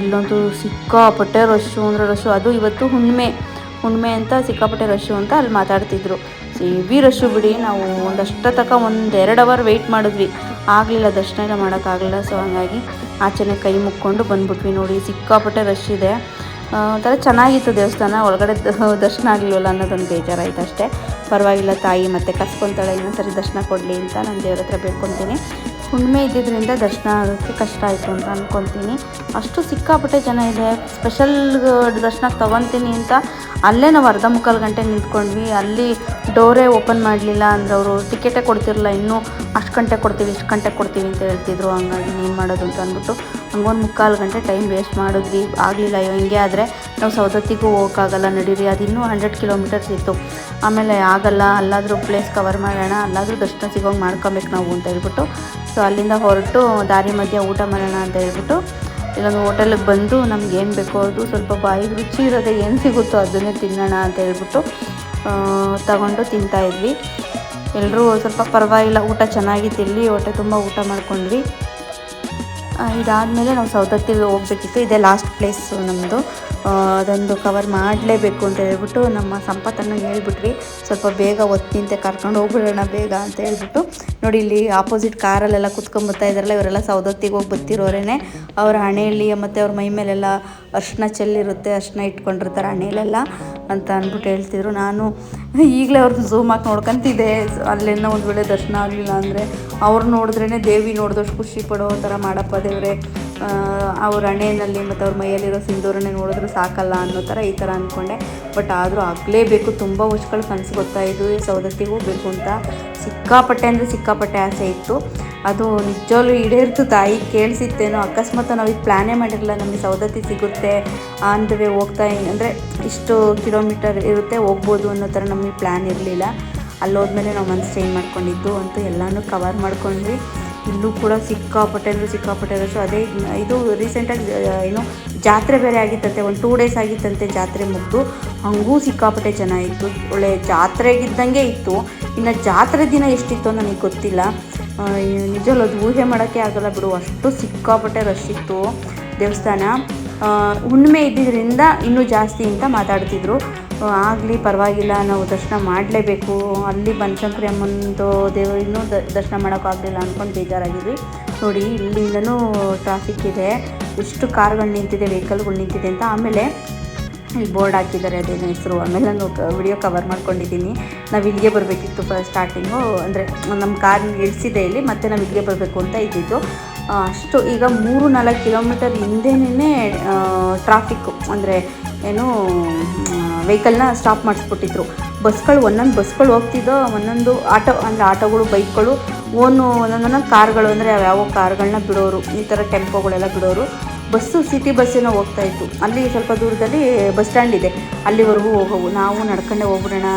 Speaker 1: ಇಲ್ಲೊಂದು ಸಿಕ್ಕಾಪಟ್ಟೆ ರಶ್ಶು ಅಂದರೆ ರಶ್ಶು. ಅದು ಇವತ್ತು ಹುಣ್ಣಿಮೆ ಅಂತ ಸಿಕ್ಕಾಪಟ್ಟೆ ರಶ್ಶು ಅಂತ ಅಲ್ಲಿ ಮಾತಾಡ್ತಿದ್ರು. ಹೆವಿ ರಶ್ಶು ಬಿಡಿ. ನಾವು ಒಂದಷ್ಟು ತನಕ 1-2 ಅವರ್ ವೆಯ್ಟ್ ಮಾಡಿದ್ವಿ, ಆಗಲಿಲ್ಲ, ದರ್ಶನ ಎಲ್ಲ ಮಾಡೋಕ್ಕಾಗಲಿಲ್ಲ. ಸೊ ಹಂಗಾಗಿ ಆಚೆನೆ ಕೈ ಮುಕ್ಕೊಂಡು ಬಂದ್ಬಿಟ್ವಿ. ನೋಡಿ ಸಿಕ್ಕಾಪಟ್ಟೆ ರಶ್ ಇದೆ. ಒಂಥರ ಚೆನ್ನಾಗಿತ್ತು ದೇವಸ್ಥಾನ, ಒಳಗಡೆ ದರ್ಶನ ಆಗಲಿಲ್ಲ ಅನ್ನೋದೊಂದು ಬೇಜಾರಾಯಿತು ಅಷ್ಟೇ. ಪರವಾಗಿಲ್ಲ, ತಾಯಿ ಮತ್ತೆ ಕಸ್ಕೊತಾಳೆ, ಇನ್ನೊಂದ್ಸರಿ ದರ್ಶನ ಕೊಡಲಿ ಅಂತ ನಾನು ದೇವ್ರ ಹತ್ರ ಬೇಡ್ಕೊತೀನಿ. ಹುಣ್ಣಿಮೆ ಇದ್ದಿದ್ದರಿಂದ ದರ್ಶನ ಆಗೋಕ್ಕೆ ಕಷ್ಟ ಆಯಿತು ಅಂತ ಅಂದ್ಕೊತೀನಿ. ಅಷ್ಟು ಸಿಕ್ಕಾಪಟ್ಟೆ ಜನ ಇದೆ. ಸ್ಪೆಷಲ್ ದರ್ಶನಕ್ಕೆ ತೊಗೊತೀನಿ ಅಂತ ಅಲ್ಲೇ ನಾವು ಅರ್ಧ ಮುಕ್ಕಾಲು ಗಂಟೆ ನಿಂತ್ಕೊಂಡ್ವಿ. ಅಲ್ಲಿ ಡೋರೇ ಓಪನ್ ಮಾಡಲಿಲ್ಲ ಅಂದರೆ ಅವರು ಟಿಕೆಟೇ ಕೊಡ್ತಿರಲಿಲ್ಲ. ಇನ್ನೂ ಅಷ್ಟು ಗಂಟೆ ಕೊಡ್ತೀವಿ, ಇಷ್ಟು ಗಂಟೆ ಕೊಡ್ತೀವಿ ಅಂತ ಹೇಳ್ತಿದ್ರು. ಹಂಗಾಗಿ ಏನು ಮಾಡೋದು ಅಂತ ಅಂದ್ಬಿಟ್ಟು ಹಂಗೊಂದು ಮುಕ್ಕಾಲು ಗಂಟೆ ಟೈಮ್ ವೇಸ್ಟ್ ಮಾಡಿದ್ವಿ. ಆಗಲಿಲ್ಲ. ಹಿಂಗೆ ಆದರೆ ನಾವು ಸವದತ್ತಿಗೂ ಹೋಗೋಕ್ಕಾಗಲ್ಲ, ನಡೀರಿ, ಅದು ಇನ್ನೂ 100 ಕಿಲೋಮೀಟರ್ಸ್ ಇತ್ತು. ಆಮೇಲೆ ಆಗಲ್ಲ, ಅಲ್ಲಾದರೂ ಪ್ಲೇಸ್ ಕವರ್ ಮಾಡೋಣ, ಅಲ್ಲಾದರೂ ದರ್ಶನ ಸಿಗೋಂಗೆ ಮಾಡ್ಕೊಬೇಕು ನಾವು ಅಂತ ಹೇಳ್ಬಿಟ್ಟು ಸೊ ಅಲ್ಲಿಂದ ಹೊರಟು ದಾರಿ ಮಧ್ಯೆ ಊಟ ಮಾಡೋಣ ಅಂತ ಹೇಳ್ಬಿಟ್ಟು ಇಲ್ಲೊಂದು ಹೋಟೆಲಿಗೆ ಬಂದು ನಮ್ಗೆ ಏನು ಬೇಕೋ ಅದು ಸ್ವಲ್ಪ ಬಾಯಿಗೆ ರುಚಿ ಇರೋದೇ ಏನು ಸಿಗುತ್ತೋ ಅದನ್ನೇ ತಿನ್ನೋಣ ಅಂತ ಹೇಳ್ಬಿಟ್ಟು ತಗೊಂಡು ತಿಂತಾಯಿದ್ವಿ. ಎಲ್ಲರೂ ಸ್ವಲ್ಪ ಪರವಾಗಿಲ್ಲ, ಊಟ ಚೆನ್ನಾಗಿತ್ತು. ಇಲ್ಲಿ ಹೊಟ್ಟೆ ತುಂಬ ಊಟ ಮಾಡ್ಕೊಂಡ್ವಿ. ಇದಾದಮೇಲೆ ನಾವು ಸವದತ್ತಿಗೆ ಹೋಗ್ಬೇಕಿತ್ತು. ಇದೇ ಲಾಸ್ಟ್ ಪ್ಲೇಸು ನಮ್ಮದು. ಅದೊಂದು ಕವರ್ ಮಾಡಲೇಬೇಕು ಅಂತ ಹೇಳ್ಬಿಟ್ಟು ನಮ್ಮ ಸಂಪತ್ತನ್ನು ಹೇಳ್ಬಿಟ್ವಿ, ಸ್ವಲ್ಪ ಬೇಗ ಒತ್ತಿಂತೆ ಕರ್ಕೊಂಡು ಹೋಗ್ಬಿಡೋಣ ಬೇಗ ಅಂತ ಹೇಳ್ಬಿಟ್ಟು. ನೋಡಿ ಇಲ್ಲಿ ಆಪೋಸಿಟ್ ಕಾರಲ್ಲೆಲ್ಲ ಕುತ್ಕೊಂಡ್ಬರ್ತಾ ಇದ್ದಾರಲ್ಲ, ಇವರೆಲ್ಲ ಸವದತ್ತಿಗೆ ಹೋಗಿ ಬರ್ತಿರೋರೇನೆ. ಅವ್ರ ಹಣೆಯಲ್ಲಿ ಮತ್ತು ಅವ್ರ ಮೈ ಮೇಲೆಲ್ಲ ಅರ್ಶಿನ ಚೆಲ್ಲಿರುತ್ತೆ, ಅರ್ಶಿನ ಇಟ್ಕೊಂಡಿರ್ತಾರೆ ಹಣೆಯಲ್ಲೆಲ್ಲ ಅಂತ ಅಂದ್ಬಿಟ್ಟು ಹೇಳ್ತಿದ್ರು. ನಾನು ಈಗಲೇ ಅವ್ರನ್ನ ಝೂಮ್ ಹಾಕಿ ನೋಡ್ಕೊತಿದ್ದೆ, ಅಲ್ಲೇನೋ ಒಂದು ವೇಳೆ ದರ್ಶನ ಆಗಲಿಲ್ಲ ಅಂದರೆ ಅವ್ರು ನೋಡಿದ್ರೇ ದೇವಿ ನೋಡಿದಷ್ಟು ಖುಷಿ ಪಡೋ ಥರ ಮಾಡಪ್ಪ ದೇವರೇ, ಅವ್ರ ಹಣೆಯಲ್ಲಿ ಮತ್ತು ಅವ್ರ ಮೈಯಲ್ಲಿರೋ ಸಿಂಧೂರನ್ನೇ ನೋಡಿದ್ರು ಸಾಕಲ್ಲ ಅನ್ನೋ ಥರ ಈ ಥರ ಅಂದ್ಕೊಂಡೆ. ಬಟ್ ಆದರೂ ಆಗಲೇಬೇಕು. ತುಂಬ ವರ್ಷಗಳು ಕನಸು ಗೊತ್ತಾಯಿತು ಸವದತ್ತಿಗೆ ಹೋಗಬೇಕು ಅಂತ. ಸಿಕ್ಕಾಪಟ್ಟೆ ಅಂದರೆ ಸಿಕ್ಕಾಪಟ್ಟೆ ಆಸೆ ಇತ್ತು. ಅದು ನಿಜವಾಗ್ಲೂ ಈಡೇರ್ತು. ತಾಯಿ ಕೇಳಿಸಿತ್ತೇನೋ. ಅಕಸ್ಮಾತ್ ನಾವು ಇದು ಪ್ಲ್ಯಾನೇ ಮಾಡಿರಲಿಲ್ಲ, ನಮಗೆ ಸವದತ್ತಿ ಸಿಗುತ್ತೆ ಆನ್ ದ ವೇ ಹೋಗ್ತಾ, ಅಂದರೆ ಇಷ್ಟು ಕಿಲೋಮೀಟರ್ ಇರುತ್ತೆ ಹೋಗ್ಬೋದು ಅನ್ನೋ ಥರ ನಮಗೆ ಪ್ಲ್ಯಾನ್ ಇರಲಿಲ್ಲ. ಅಲ್ಲೋದ್ಮೇಲೆ ನಾವು ಮನಸ್ಸು ಚೇಂಜ್ ಮಾಡ್ಕೊಂಡಿದ್ದು ಅಂತೂ ಎಲ್ಲನೂ ಕವರ್ ಮಾಡ್ಕೊಂಡ್ವಿ. ಇಲ್ಲೂ ಕೂಡ ಸಿಕ್ಕಾಪಟ್ಟೆ ಅಂದರೆ ಸಿಕ್ಕಾಪಟ್ಟೆ ರಶು. ಅದೇ ಇದು ರೀಸೆಂಟಾಗಿ ಏನು ಜಾತ್ರೆ ಬೇರೆ ಆಗಿತ್ತಂತೆ, ಒಂದು 2 ಡೇಸ್ ಆಗಿತ್ತಂತೆ ಜಾತ್ರೆ ಮುಗಿದು. ಹಂಗೂ ಸಿಕ್ಕಾಪಟ್ಟೆ ಜನ ಇತ್ತು, ಒಳ್ಳೆ ಜಾತ್ರೆಗಿದ್ದಂಗೆ ಇತ್ತು. ಇನ್ನು ಜಾತ್ರೆ ದಿನ ಎಷ್ಟಿತ್ತು ನನಗೆ ಗೊತ್ತಿಲ್ಲ. ನಿಜವಲ್ಲ, ಅದು ಊಹೆ ಮಾಡೋಕ್ಕೆ ಆಗಲ್ಲ ಬಿಡು, ಅಷ್ಟು ಸಿಕ್ಕಾಪಟ್ಟೆ ರಶ್ ಇತ್ತು ದೇವಸ್ಥಾನ. ಹುಣ್ಣಿಮೆ ಇದ್ದಿದ್ದರಿಂದ ಇನ್ನೂ ಜಾಸ್ತಿ ಅಂತ ಮಾತಾಡ್ತಿದ್ರು. ಆಗಲಿ ಪರವಾಗಿಲ್ಲ, ನಾವು ದರ್ಶನ ಮಾಡಲೇಬೇಕು. ಅಲ್ಲಿ ಬನಶಂಕರಿ ಅಮ್ಮನದು ದೇವರು ಇನ್ನೂ ದರ್ಶನ ಮಾಡೋಕ್ಕಾಗಲಿಲ್ಲ ಅಂದ್ಕೊಂಡು ಬೇಜಾರಾಗಿದ್ವಿ. ನೋಡಿ ಇಲ್ಲಿಂದನೂ ಟ್ರಾಫಿಕ್ ಇದೆ, ಎಷ್ಟು ಕಾರ್ಗಳು ನಿಂತಿದೆ, ವೆಹಿಕಲ್ಗಳು ನಿಂತಿದೆ ಅಂತ. ಆಮೇಲೆ ಇಲ್ಲಿ ಬೋರ್ಡ್ ಹಾಕಿದ್ದಾರೆ, ಅದೇನು ಹೆಸರು, ಆಮೇಲೆ ನಾನು ವಿಡಿಯೋ ಕವರ್ ಮಾಡ್ಕೊಂಡಿದ್ದೀನಿ. ನಾವು ಇಲ್ಲಿಗೆ ಬರಬೇಕಿತ್ತು ಸ್ಟಾರ್ಟಿಂಗು, ಅಂದರೆ ನಮ್ಮ ಕಾರ್ ಇಳಿಸಿದೆ ಇಲ್ಲಿ, ಮತ್ತು ನಾವು ಇಲ್ಲಿಗೆ ಬರಬೇಕು ಅಂತ ಇದ್ದಿದ್ದು. ಅಷ್ಟು ಈಗ 3-4 ಕಿಲೋಮೀಟರ್ ಹಿಂದೆನೇ ಟ್ರಾಫಿಕ್ಕು, ಅಂದರೆ ಏನು ವೆಹಿಕಲ್ನ ಸ್ಟಾಪ್ ಮಾಡಿಸ್ಬಿಟ್ಟಿದ್ರು. ಬಸ್ಗಳು ಒಂದೊಂದು ಬಸ್ಗಳು ಹೋಗ್ತಿದ್ದೋ, ಒಂದೊಂದು ಆಟೋ, ಅಂದರೆ ಆಟೋಗಳು, ಬೈಕ್ಗಳು, ಒಂದೊಂದು ಕಾರ್ಗಳು, ಅಂದರೆ ಯಾವ್ಯಾವ ಕಾರ್ಗಳನ್ನ ಬಿಡೋರು, ಈ ಥರ ಟೆಂಪೋಗಳೆಲ್ಲ ಬಿಡೋರು. Bus city ಬಸ್ಸೇನೋ ಹೋಗ್ತಾಯಿತ್ತು. ಅಲ್ಲಿ ಸ್ವಲ್ಪ ದೂರದಲ್ಲಿ ಬಸ್ ಸ್ಟ್ಯಾಂಡ್ ಇದೆ, ಅಲ್ಲಿವರೆಗೂ ಹೋಗೋವು. ನಾವು ನಡ್ಕೊಂಡೆ ಹೋಗ್ಬಿಡೋಣ.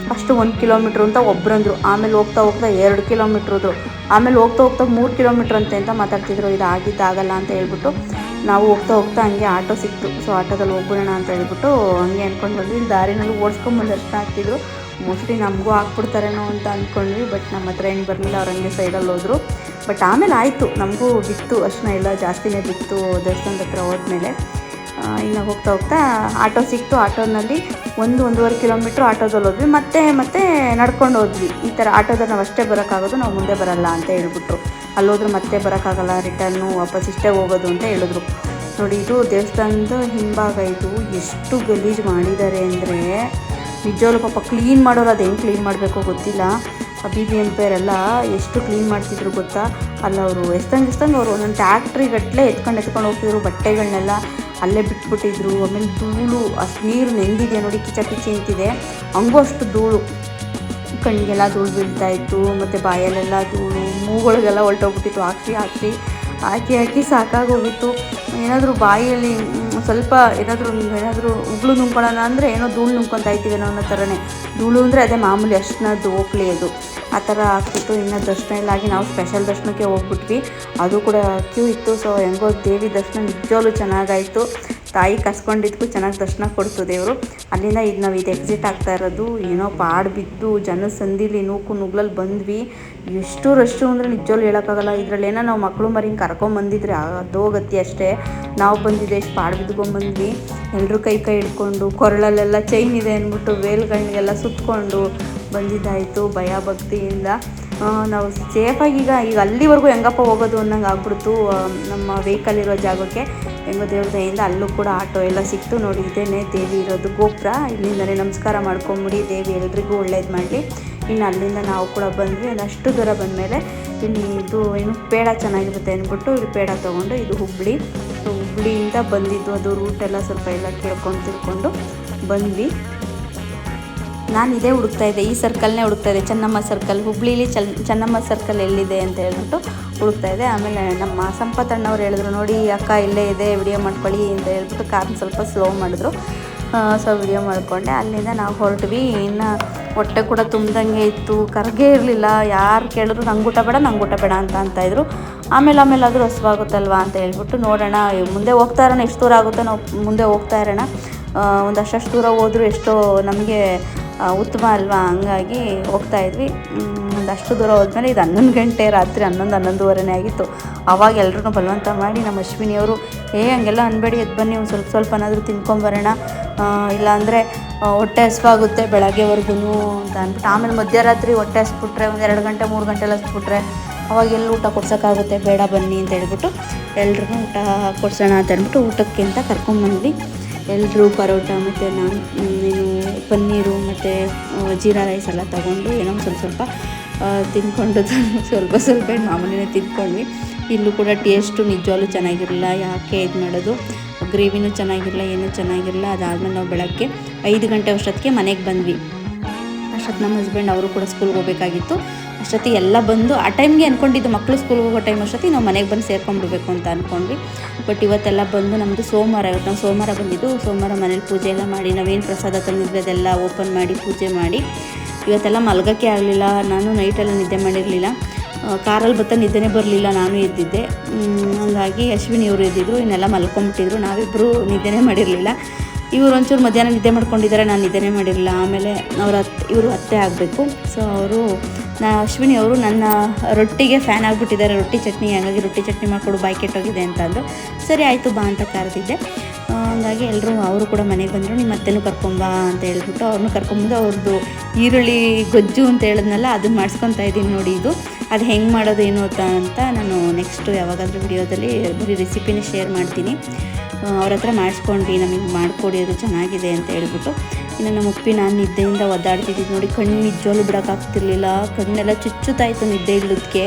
Speaker 1: ಫಸ್ಟು 1 ಕಿಲೋಮೀಟ್ರ್ ಅಂತ ಒಬ್ಬರಂದ್ರು, ಆಮೇಲೆ ಹೋಗ್ತಾ 2 ಕಿಲೋಮೀಟ್ರ್ ಹೋದ್ರು, ಆಮೇಲೆ ಹೋಗ್ತಾ 3 ಕಿಲೋಮೀಟ್ರ್ ಅಂತ ಮಾತಾಡ್ತಿದ್ರು. ಇದು ಆಗಿದ್ದಾಗಲ್ಲ ಅಂತ ಹೇಳ್ಬಿಟ್ಟು ನಾವು ಹೋಗ್ತಾ ಹಂಗೆ ಆಟೋ ಸಿಕ್ತು. ಸೊ ಆಟೋದಲ್ಲಿ ಹೋಗ್ಬಿಡೋಣ ಅಂತ ಹೇಳ್ಬಿಟ್ಟು ಹಂಗೆ ಅಂದ್ಕೊಂಡು ಬಂದ್ವಿ. ಇಲ್ಲಿ ದಾರಿನಲ್ಲಿ ಓಡಿಸ್ಕೊಂಬಂದು ಅಷ್ಟು ಆಗ್ತಿದ್ರು. ಮೋಸ್ಟ್ಲಿ ನಮಗೂ ಹಾಕ್ಬಿಡ್ತಾರೇನೋ ಅಂತ ಅಂದ್ಕೊಂಡ್ವಿ. ಬಟ್ ನಮ್ಮ ಹತ್ರ ಏನು ಬರಲಿಲ್ಲ, ಅವ್ರು ಹಂಗೆ ಸೈಡಲ್ಲಿ ಹೋದರು. ಬಟ್ ಆಮೇಲೆ ಆಯಿತು, ನಮಗೂ ಬಿತ್ತು ಅರ್ಶಿನ ಎಲ್ಲ ಜಾಸ್ತಿನೇ ಬಿತ್ತು ದೇವಸ್ಥಾನದ ಹತ್ರ ಹೋದ್ಮೇಲೆ. ಇನ್ನು ಹೋಗ್ತಾ ಆಟೋ ಸಿಕ್ತು. ಆಟೋನಲ್ಲಿ 1-1.5 ಕಿಲೋಮೀಟ್ರ್ ಆಟೋದಲ್ಲಿ ಹೋದ್ವಿ. ಮತ್ತೆ ನಡ್ಕೊಂಡು ಹೋದ್ವಿ. ಈ ಥರ ಆಟೋದಲ್ಲಿ ನಾವು ಅಷ್ಟೇ ಬರೋಕ್ಕಾಗೋದು, ನಾವು ಮುಂದೆ ಬರಲ್ಲ ಅಂತ ಹೇಳ್ಬಿಟ್ರು. ಅಲ್ಲೋದ್ರೂ ಮತ್ತೆ ಬರೋಕ್ಕಾಗಲ್ಲ, ರಿಟರ್ನು ವಾಪಸ್ ಇಷ್ಟೇ ಹೋಗೋದು ಅಂತ ಹೇಳಿದ್ರು. ನೋಡಿ ಇದು ದೇವಸ್ಥಾನದ ಹಿಂಭಾಗ. ಇದು ಎಷ್ಟು ಗಲೀಜು ಮಾಡಿದ್ದಾರೆ ಅಂದರೆ ನಿಜವಾಗ್ಲೂ ಪಾಪ ಕ್ಲೀನ್ ಮಾಡೋರು ಅದು ಹೆಂಗೆ ಕ್ಲೀನ್ ಮಾಡಬೇಕೋ ಗೊತ್ತಿಲ್ಲ. BBMP ಎಲ್ಲ ಎಷ್ಟು ಕ್ಲೀನ್ ಮಾಡ್ತಿದ್ರು ಗೊತ್ತಾ. ಅಲ್ಲ ಅವರು ಎಷ್ಟಂಗೆ ಅವರು ಒಂದೊಂದು ಟ್ಯಾಕ್ಟ್ರಿಗಟ್ಟಲೆ ಎತ್ಕೊಂಡು ಹೋಗ್ತಿದ್ರು. ಬಟ್ಟೆಗಳನ್ನೆಲ್ಲ ಅಲ್ಲೇ ಬಿಟ್ಬಿಟ್ಟಿದ್ರು. ಆಮೇಲೆ ಧೂಳು, ಅಷ್ಟು ನೀರು ನೆಂದಿದೆ ನೋಡಿ, ಕಿಚ ಅಂತಿದೆ. ಹಂಗೂ ಅಷ್ಟು ಧೂಳು, ಕಣ್ಣಿಗೆಲ್ಲ ಧೂಳು ಬೀಳ್ತಾಯಿತ್ತು. ಮತ್ತು ಬಾಯಲ್ಲೆಲ್ಲ ಧೂಳು, ಮೂಗಳಿಗೆಲ್ಲ ಹೊಲ್ಟೋಗ್ಬಿಟ್ಟಿತ್ತು. ಹಾಕಿ ಸಾಕಾಗೋಗಿತ್ತು. ಏನಾದರೂ ಬಾಯಿಯಲ್ಲಿ ಸ್ವಲ್ಪ ಏನಾದರೂ ಉಗುಳು ನುಂಗ್ಕೊಳ್ಳೋಣ ಅಂದರೆ ಏನೋ ಧೂಳು ನುಂಗ್ಕೊತಾ ಇದ್ದೀವೇನೋ ಅನ್ನೋ ಥರನೇ. ಧೂಳು ಅಂದರೆ ಅದೇ ಮಾಮೂಲಿ ಅಷ್ಟನ್ನದು ಓಕ್ಲಿ ಅದು ಆ ಥರ ಆಗ್ತಿತ್ತು. ಇನ್ನು ದರ್ಶನ ಎಲ್ಲ ಆಗಿ ನಾವು ಸ್ಪೆಷಲ್ ದರ್ಶನಕ್ಕೆ ಹೋಗ್ಬಿಟ್ವಿ. ಅದು ಕೂಡ ಕ್ಯೂ ಇತ್ತು. ಸೊ ಹೆಂಗೋ ದೇವಿ ದರ್ಶನ ನಿಜವಾಗ್ಲೂ ಚೆನ್ನಾಗಾಯಿತು. ತಾಯಿ ಕಸ್ಕೊಂಡಿದ್ದಕ್ಕೂ ಚೆನ್ನಾಗಿ ದರ್ಶನ ಕೊಡ್ತು ದೇವರು. ಅಲ್ಲಿಂದ ಈಗ ನಾವು ಇದು ಎಕ್ಸಿಟ್ ಆಗ್ತಾ ಇರೋದು. ಏನೋ ಪಾಡು ಬಿದ್ದು ಜನ ಸಂದಿಲಿ ನೂಕು ನುಗ್ಲಲ್ಲಿ ಬಂದ್ವಿ. ಎಷ್ಟು ರಶ್ಶು ಅಂದರೆ ನಿಜವಾಗ್ಲೂ ಹೇಳೋಕ್ಕಾಗಲ್ಲ. ಇದರಲ್ಲೇನೋ ನಾವು ಮಕ್ಕಳು ಮರಿಂಗೆ ಕರ್ಕೊಂಬಂದಿದ್ರೆ ಅದೋ ಗತಿ ಅಷ್ಟೇ. ನಾವು ಬಂದಿದ್ದೆ ಎಷ್ಟು ಪಾಡು ಬಿದ್ದುಕೊಂಡ್ಬಂದ್ವಿ. ಎಲ್ಲರೂ ಕೈ ಹಿಡ್ಕೊಂಡು ಕೊರಳಲ್ಲೆಲ್ಲ ಚೈನ್ ಇದೆ ಅಂದ್ಬಿಟ್ಟು ವೇಲ್ಗಳಿಗೆಲ್ಲ ಸುತ್ತಕೊಂಡು ಬಂದಿದ್ದಾಯಿತು ಭಯ ಭಕ್ತಿಯಿಂದ. ನಾವು ಸೇಫಾಗಿ ಈಗ ಅಲ್ಲಿವರೆಗೂ ಹೆಂಗಪ್ಪ ಹೋಗೋದು ಅನ್ನಂಗೆ ಆಗ್ಬಿಡ್ತು. ನಮ್ಮ ವೆಹಿಕಲ್ ಇರೋ ಜಾಗಕ್ಕೆ ಹೆಂಗೋ ದೇವ್ರ ದಯೆಯಿಂದ ಅಲ್ಲೂ ಕೂಡ ಆಟೋ ಎಲ್ಲ ಸಿಕ್ತು. ನೋಡಿ ಇದೇನೆ ದೇವಿ ಇರೋದು ಗೋಪುರ. ಇಲ್ಲಿಂದಲೇ ನಮಸ್ಕಾರ ಮಾಡ್ಕೊಂಬಿಡಿ, ದೇವಿ ಎಲ್ರಿಗೂ ಒಳ್ಳೇದು ಮಾಡಲಿ. ಇನ್ನು ಅಲ್ಲಿಂದ ನಾವು ಕೂಡ ಬಂದ್ವಿ. ಅದಷ್ಟು ದೂರ ಬಂದಮೇಲೆ ಇಲ್ಲಿ ಇದು ಏನು ಪೇಡ ಚೆನ್ನಾಗಿರುತ್ತೆ ಅಂದ್ಬಿಟ್ಟು ಇಲ್ಲಿ ಪೇಡ ತೊಗೊಂಡು ಇದು ಹುಬ್ಬಳ್ಳಿ. ಸೊ ಹುಬ್ಬಳ್ಳಿಯಿಂದ ಬಂದಿದ್ದು ಅದು ರೂಟೆಲ್ಲ ಸ್ವಲ್ಪ ಎಲ್ಲ ಕೇಳ್ಕೊಂಡು ತಿಳ್ಕೊಂಡು ಬಂದ್ವಿ. ನಾನು ಇದೇ ಹುಡುಕ್ತಾಯಿದ್ದೆ, ಈ ಸರ್ಕಲ್ನೇ ಹುಡುಕ್ತಾಯಿದ್ದೆ, ಚೆನ್ನಮ್ಮ ಸರ್ಕಲ್. ಹುಬ್ಬಳ್ಳಿಲಿ ಚೆನ್ನಮ್ಮ ಸರ್ಕಲ್ ಎಲ್ಲಿದೆ ಅಂತ ಹೇಳ್ಬಿಟ್ಟು ಹುಡುಕ್ತಾಯಿದ್ದೆ. ಆಮೇಲೆ ನಮ್ಮ ಸಂಪತ್ತಣ್ಣವ್ರು ಹೇಳಿದ್ರು, ನೋಡಿ ಅಕ್ಕ ಇಲ್ಲೇ ಇದೆ, ವಿಡಿಯೋ ಮಾಡ್ಕೊಳ್ಳಿ ಅಂತ ಹೇಳ್ಬಿಟ್ಟು ಕಾರ್ನ ಸ್ವಲ್ಪ ಸ್ಲೋ ಮಾಡಿದ್ರು. ಸೊ ವಿಡಿಯೋ ಮಾಡಿಕೊಂಡೆ. ಅಲ್ಲಿಂದ ನಾವು ಹೊರಟ್ವಿ. ಇನ್ನು ಹೊಟ್ಟೆ ಕೂಡ ತುಂಬ್ದಂಗೆ ಇತ್ತು, ಕರಗೇ ಇರಲಿಲ್ಲ. ಯಾರು ಕೇಳಿದ್ರು ನಂಗೆ ಊಟ ಬೇಡ ಅಂತಾಯಿದ್ರು. ಆಮೇಲೆ ಅದು ಹಸುವಾಗುತ್ತಲ್ವ ಅಂತ ಹೇಳ್ಬಿಟ್ಟು ನೋಡೋಣ ಮುಂದೆ ಹೋಗ್ತಾ ಇರೋಣ, ಎಷ್ಟು ದೂರ ಆಗುತ್ತೋ ನಾವು ಮುಂದೆ ಹೋಗ್ತಾ ಇರೋಣ. ಒಂದಷ್ಟು ದೂರ ಹೋದರೂ ಎಷ್ಟೋ ನಮಗೆ ಉತ್ತಮ ಅಲ್ವಾ, ಹಂಗಾಗಿ ಹೋಗ್ತಾಯಿದ್ವಿ. ಒಂದಷ್ಟು ದೂರ ಹೋದ್ಮೇಲೆ ಇದು 11 ಗಂಟೆ ರಾತ್ರಿ 11-11:30 ಆಗಿತ್ತು. ಆವಾಗ ಎಲ್ಲರೂ ಬಲವಂತ ಮಾಡಿ ನಮ್ಮ ಅಶ್ವಿನಿಯವರು ಹಂಗೆಲ್ಲ ಅನ್ಬೇಡಿ, ಎದ್ದು ಬನ್ನಿ, ಒಂದು ಸ್ವಲ್ಪನಾದರೂ ತಿನ್ಕೊಂಬರೋಣ, ಇಲ್ಲಾಂದರೆ ಹೊಟ್ಟೆ ಹಸಿವಾಗುತ್ತೆ ಬೆಳಗ್ಗೆವರೆಗೂ ಅಂತ ಅಂದ್ಬಿಟ್ಟು. ಆಮೇಲೆ ಮಧ್ಯರಾತ್ರಿ ಹೊಟ್ಟೆ ಹಸ್ಬಿಟ್ರೆ ಒಂದು 2 ಗಂಟೆ 3 ಗಂಟೆಲಿ ಹಸ್ಬಿಟ್ರೆ ಅವಾಗ ಎಲ್ಲ ಊಟ ಕೊಡ್ಸೋಕ್ಕಾಗುತ್ತೆ, ಬೇಡ ಬನ್ನಿ ಅಂತ ಹೇಳ್ಬಿಟ್ಟು ಎಲ್ರಿಗೂ ಊಟ ಕೊಡ್ಸೋಣ ಅಂತ ಅಂದ್ಬಿಟ್ಟು ಊಟಕ್ಕೆ ಅಂತ ಕರ್ಕೊಂಡ್ಬಂದ್ವಿ. ಎಲ್ಲರೂ ಪರೋಟ ಮತ್ತು ಏನು ಪನ್ನೀರು ಮತ್ತು ಜೀರಾ ರೈಸ್ ಎಲ್ಲ ತೊಗೊಂಡು ಏನೋ ಸ್ವಲ್ಪ ತಿಂದ್ಕೊಂಡು ಸ್ವಲ್ಪ ಮಾಮೂಲಿನೇ ತಿಂದ್ಕೊಂಡ್ವಿ. ಇಲ್ಲೂ ಕೂಡ ಟೇಸ್ಟು ನಿಜವಾಗ್ಲೂ ಚೆನ್ನಾಗಿರಲಿಲ್ಲ. ಯಾಕೆ ಇದು ಮಾಡೋದು, ಗ್ರೇವಿನೂ ಚೆನ್ನಾಗಿರಲಿಲ್ಲ, ಏನೂ ಚೆನ್ನಾಗಿರಲಿಲ್ಲ. ಅದಾದಮೇಲೆ ನಾವು ಬೆಳಗ್ಗೆ 5 ಗಂಟೆ ಅಷ್ಟೊತ್ತಿಗೆ ಮನೆಗೆ ಬಂದ್ವಿ. ಅಷ್ಟೊತ್ತು ನಮ್ಮ ಹಸ್ಬೆಂಡ್ ಅವರು ಕೂಡ ಸ್ಕೂಲ್ಗೆ ಹೋಗಬೇಕಾಗಿತ್ತು. ಅಷ್ಟೊತ್ತಿಗೆ ಎಲ್ಲ ಬಂದು ಆ ಟೈಮ್ಗೆ ಅಂದ್ಕೊಂಡಿದ್ದು ಮಕ್ಕಳು ಸ್ಕೂಲ್ಗೆ ಹೋಗೋ ಟೈಮ್ ಅಷ್ಟೊತ್ತಿಗೆ ನಾವು ಮನೆಗೆ ಬಂದು ಸೇರ್ಕೊಂಡ್ಬಿಡ್ಬೇಕು ಅಂತ ಅಂದ್ಕೊಂಡ್ವಿ. ಬಟ್ ಇವತ್ತೆಲ್ಲ ಬಂದು ನಮ್ಮದು ಸೋಮವಾರ, ಇವತ್ತು ನಾವು ಸೋಮವಾರ ಬಂದಿದ್ದು. ಸೋಮವಾರ ಮನೇಲಿ ಪೂಜೆ ಎಲ್ಲ ಮಾಡಿ ನಾವೇನು ಪ್ರಸಾದ ತಂದಿದ್ವಿ ಅದೆಲ್ಲ ಓಪನ್ ಮಾಡಿ ಪೂಜೆ ಮಾಡಿ ಇವತ್ತೆಲ್ಲ ಮಲಗೋಕ್ಕೆ ಆಗಲಿಲ್ಲ. ನಾನು ನೈಟೆಲ್ಲ ನಿದ್ದೆ ಮಾಡಿರಲಿಲ್ಲ. ಕಾರಲ್ಲಿ ಬರ್ತಾ ನಿದ್ದೆನೇ ಬರಲಿಲ್ಲ, ನಾನು ಎದ್ದಿದ್ದೆ. ಹಾಗಾಗಿ ಅಶ್ವಿನಿಯವರು ಎದ್ದಿದ್ರು, ಇನ್ನೆಲ್ಲ ಮಲ್ಕೊಂಬಿಟ್ಟಿದ್ರು. ನಾವಿಬ್ಬರು ನಿದ್ದೆನೇ ಮಾಡಿರಲಿಲ್ಲ. ಇವರು ಒಂಚೂರು ಮಧ್ಯಾಹ್ನ ನಿದ್ದೆ ಮಾಡ್ಕೊಂಡಿದ್ದಾರೆ, ನಾನು ನಿದ್ದೆನೇ ಮಾಡಿರಲಿಲ್ಲ. ಆಮೇಲೆ ಇವರು ಅತ್ತೆ ಆಗಬೇಕು. ಸೊ ಅಶ್ವಿನಿ ಅವರು ನನ್ನ ರೊಟ್ಟಿಗೆ ಫ್ಯಾನ್ ಆಗಿಬಿಟ್ಟಿದ್ದಾರೆ, ರೊಟ್ಟಿ ಚಟ್ನಿ, ಹಾಗಾಗಿ ರೊಟ್ಟಿ ಚಟ್ನಿ ಮಾಡಿಕೊಡು, ಬಾಯಿ ಕೆಟ್ಟೋಗಿದೆ ಅಂತ ಅಂದರು. ಸರಿ ಆಯಿತು ಬಾ ಅಂತ ಕರೆದಿದ್ದೆ. ಹಾಗಾಗಿ ಅವರು ಕೂಡ ಮನೆಗೆ ಬಂದರು. ನಿಮ್ಮ ಅತ್ತೆನೂ ಕರ್ಕೊಂಬಾ ಅಂತ ಹೇಳ್ಬಿಟ್ಟು ಅವ್ರನ್ನೂ ಕರ್ಕೊಂಬಂದು ಅವ್ರದ್ದು ಈರುಳ್ಳಿ ಗೊಜ್ಜು ಅಂತ ಹೇಳಿದ್ನಲ್ಲ ಅದನ್ನು ಮಾಡಿಸ್ಕೊತಾ ಇದ್ದೀನಿ. ನೋಡಿ ಅದು ಹೆಂಗೆ ಮಾಡೋದು ಏನು ಅಂತ ನಾನು ನೆಕ್ಸ್ಟು ಯಾವಾಗಾದರೂ ವಿಡಿಯೋದಲ್ಲಿ ಬರೀ ರೆಸಿಪಿನೇ ಶೇರ್ ಮಾಡ್ತೀನಿ. ಅವ್ರ ಹತ್ರ ಮಾಡಿಸ್ಕೊಂಡ್ವಿ, ನಮಗೆ ಮಾಡಿಕೊಡಿ ಅದು ಚೆನ್ನಾಗಿದೆ ಅಂತ ಹೇಳ್ಬಿಟ್ಟು. ಇನ್ನು ನಮ್ಮ ಉಪ್ಪಿ ನಾನು ನಿದ್ದೆಯಿಂದ ಒದ್ದಾಡ್ತಿದ್ದಿದ್ದು ನೋಡಿ, ಕಣ್ಣು ನಿಜವಾಗ್ಲೂ ಬಿಡೋಕ್ಕಾಗ್ತಿರ್ಲಿಲ್ಲ. ಕಣ್ಣೆಲ್ಲ ಚುಚ್ಚುತ್ತಾಯಿತು, ನಿದ್ದೆ ಇಲ್ಲದಕ್ಕೆ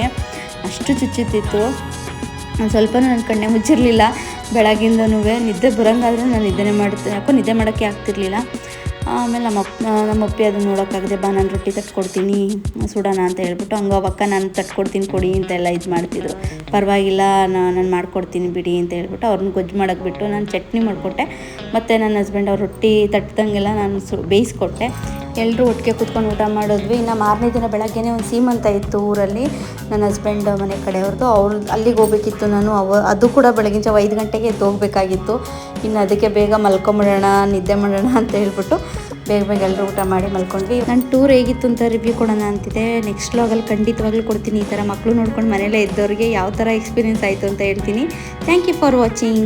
Speaker 1: ಅಷ್ಟು ಚುಚ್ಚುತ್ತಿತ್ತು. ಸ್ವಲ್ಪ ನನ್ನ ಕಣ್ಣೇ ಮುಚ್ಚಿರಲಿಲ್ಲ. ಬೆಳಗ್ಗಿಂದನೂ ನಿದ್ದೆ ಬರೋಂಗಾದ್ರೆ ನಾನು ನಿದ್ದೆನೇ ಮಾಡ್ತೀನಿ, ಯಾಕೋ ನಿದ್ದೆ ಮಾಡೋಕ್ಕೆ ಆಗ್ತಿರ್ಲಿಲ್ಲ. ಆಮೇಲೆ ನಮ್ಮ ಅಪ್ಪಿ ಅದನ್ನು ನೋಡೋಕ್ಕಾಗದೆ, ಬಾ ನಾನು ರೊಟ್ಟಿ ತಟ್ಕೊಡ್ತೀನಿ ಸುಡೋಣ ಅಂತ ಹೇಳ್ಬಿಟ್ಟು, ಅವಕ್ಕ ನಾನು ತಟ್ಕೊಡ್ತೀನಿ ಕೊಡಿ ಅಂತೆಲ್ಲ ಇದು ಮಾಡ್ತಿದ್ರು. ಪರವಾಗಿಲ್ಲ ನಾನು ಮಾಡ್ಕೊಡ್ತೀನಿ ಬಿಡಿ ಅಂತ ಹೇಳ್ಬಿಟ್ಟು ಅವ್ರನ್ನ ಗೊಜ್ಜು ಮಾಡೋಕ್ಕೆ ಬಿಟ್ಟು ನಾನು ಚಟ್ನಿ ಮಾಡಿಕೊಟ್ಟೆ. ಮತ್ತು ನನ್ನ ಹಸ್ಬೆಂಡ್ ಅವ್ರು ರೊಟ್ಟಿ ತಟ್ಟದಂಗೆಲ್ಲ ನಾನು ಬೇಯಿಸ್ಕೊಟ್ಟೆ. ಎಲ್ಲರೂ ಒಟ್ಟಿಗೆ ಕೂತ್ಕೊಂಡು ಊಟ ಮಾಡಿದ್ವಿ. ಇನ್ನು ಮಾರನೇ ದಿನ ಬೆಳಗ್ಗೆನೇ ಒಂದು ಸೀಮಂತ ಇತ್ತು ಊರಲ್ಲಿ, ನನ್ನ ಹಸ್ಬೆಂಡ್ ಮನೆ ಕಡೆಯವ್ರದ್ದು. ಅಲ್ಲಿಗೆ ಹೋಗ್ಬೇಕಿತ್ತು ನಾನು. ಅದು ಕೂಡ ಬೆಳಗಿನ ಜಾವ 5 ಗಂಟೆಗೆ ಎದ್ದು ಹೋಗಬೇಕಾಗಿತ್ತು. ಇನ್ನು ಅದಕ್ಕೆ ಬೇಗ ಮಲ್ಕೊಂಬಿಡೋಣ, ನಿದ್ದೆ ಮಾಡೋಣ ಅಂತ ಹೇಳ್ಬಿಟ್ಟು ಬೇಗ ಎಲ್ಲರೂ ಊಟ ಮಾಡಿ ಮಲ್ಕೊಂಡ್ವಿ. ನನ್ನ ಟೂರ್ ಹೇಗಿತ್ತು ಅಂತ ರಿವ್ಯೂ ಕೊಡೋಣ ಅಂತಿದೆ. ನೆಕ್ಸ್ಟ್ ವ್ಲಾಗಲ್ಲಿ ಖಂಡಿತವಾಗ್ಲೂ ಕೊಡ್ತೀನಿ. ಈ ಥರ ಮಕ್ಕಳು ನೋಡ್ಕೊಂಡು ಮನೇಲೇ ಇದ್ದವ್ರಿಗೆ ಯಾವ ಥರ ಎಕ್ಸ್ಪೀರಿಯೆನ್ಸ್ ಆಯಿತು ಅಂತ ಹೇಳ್ತೀನಿ. Thank you for watching.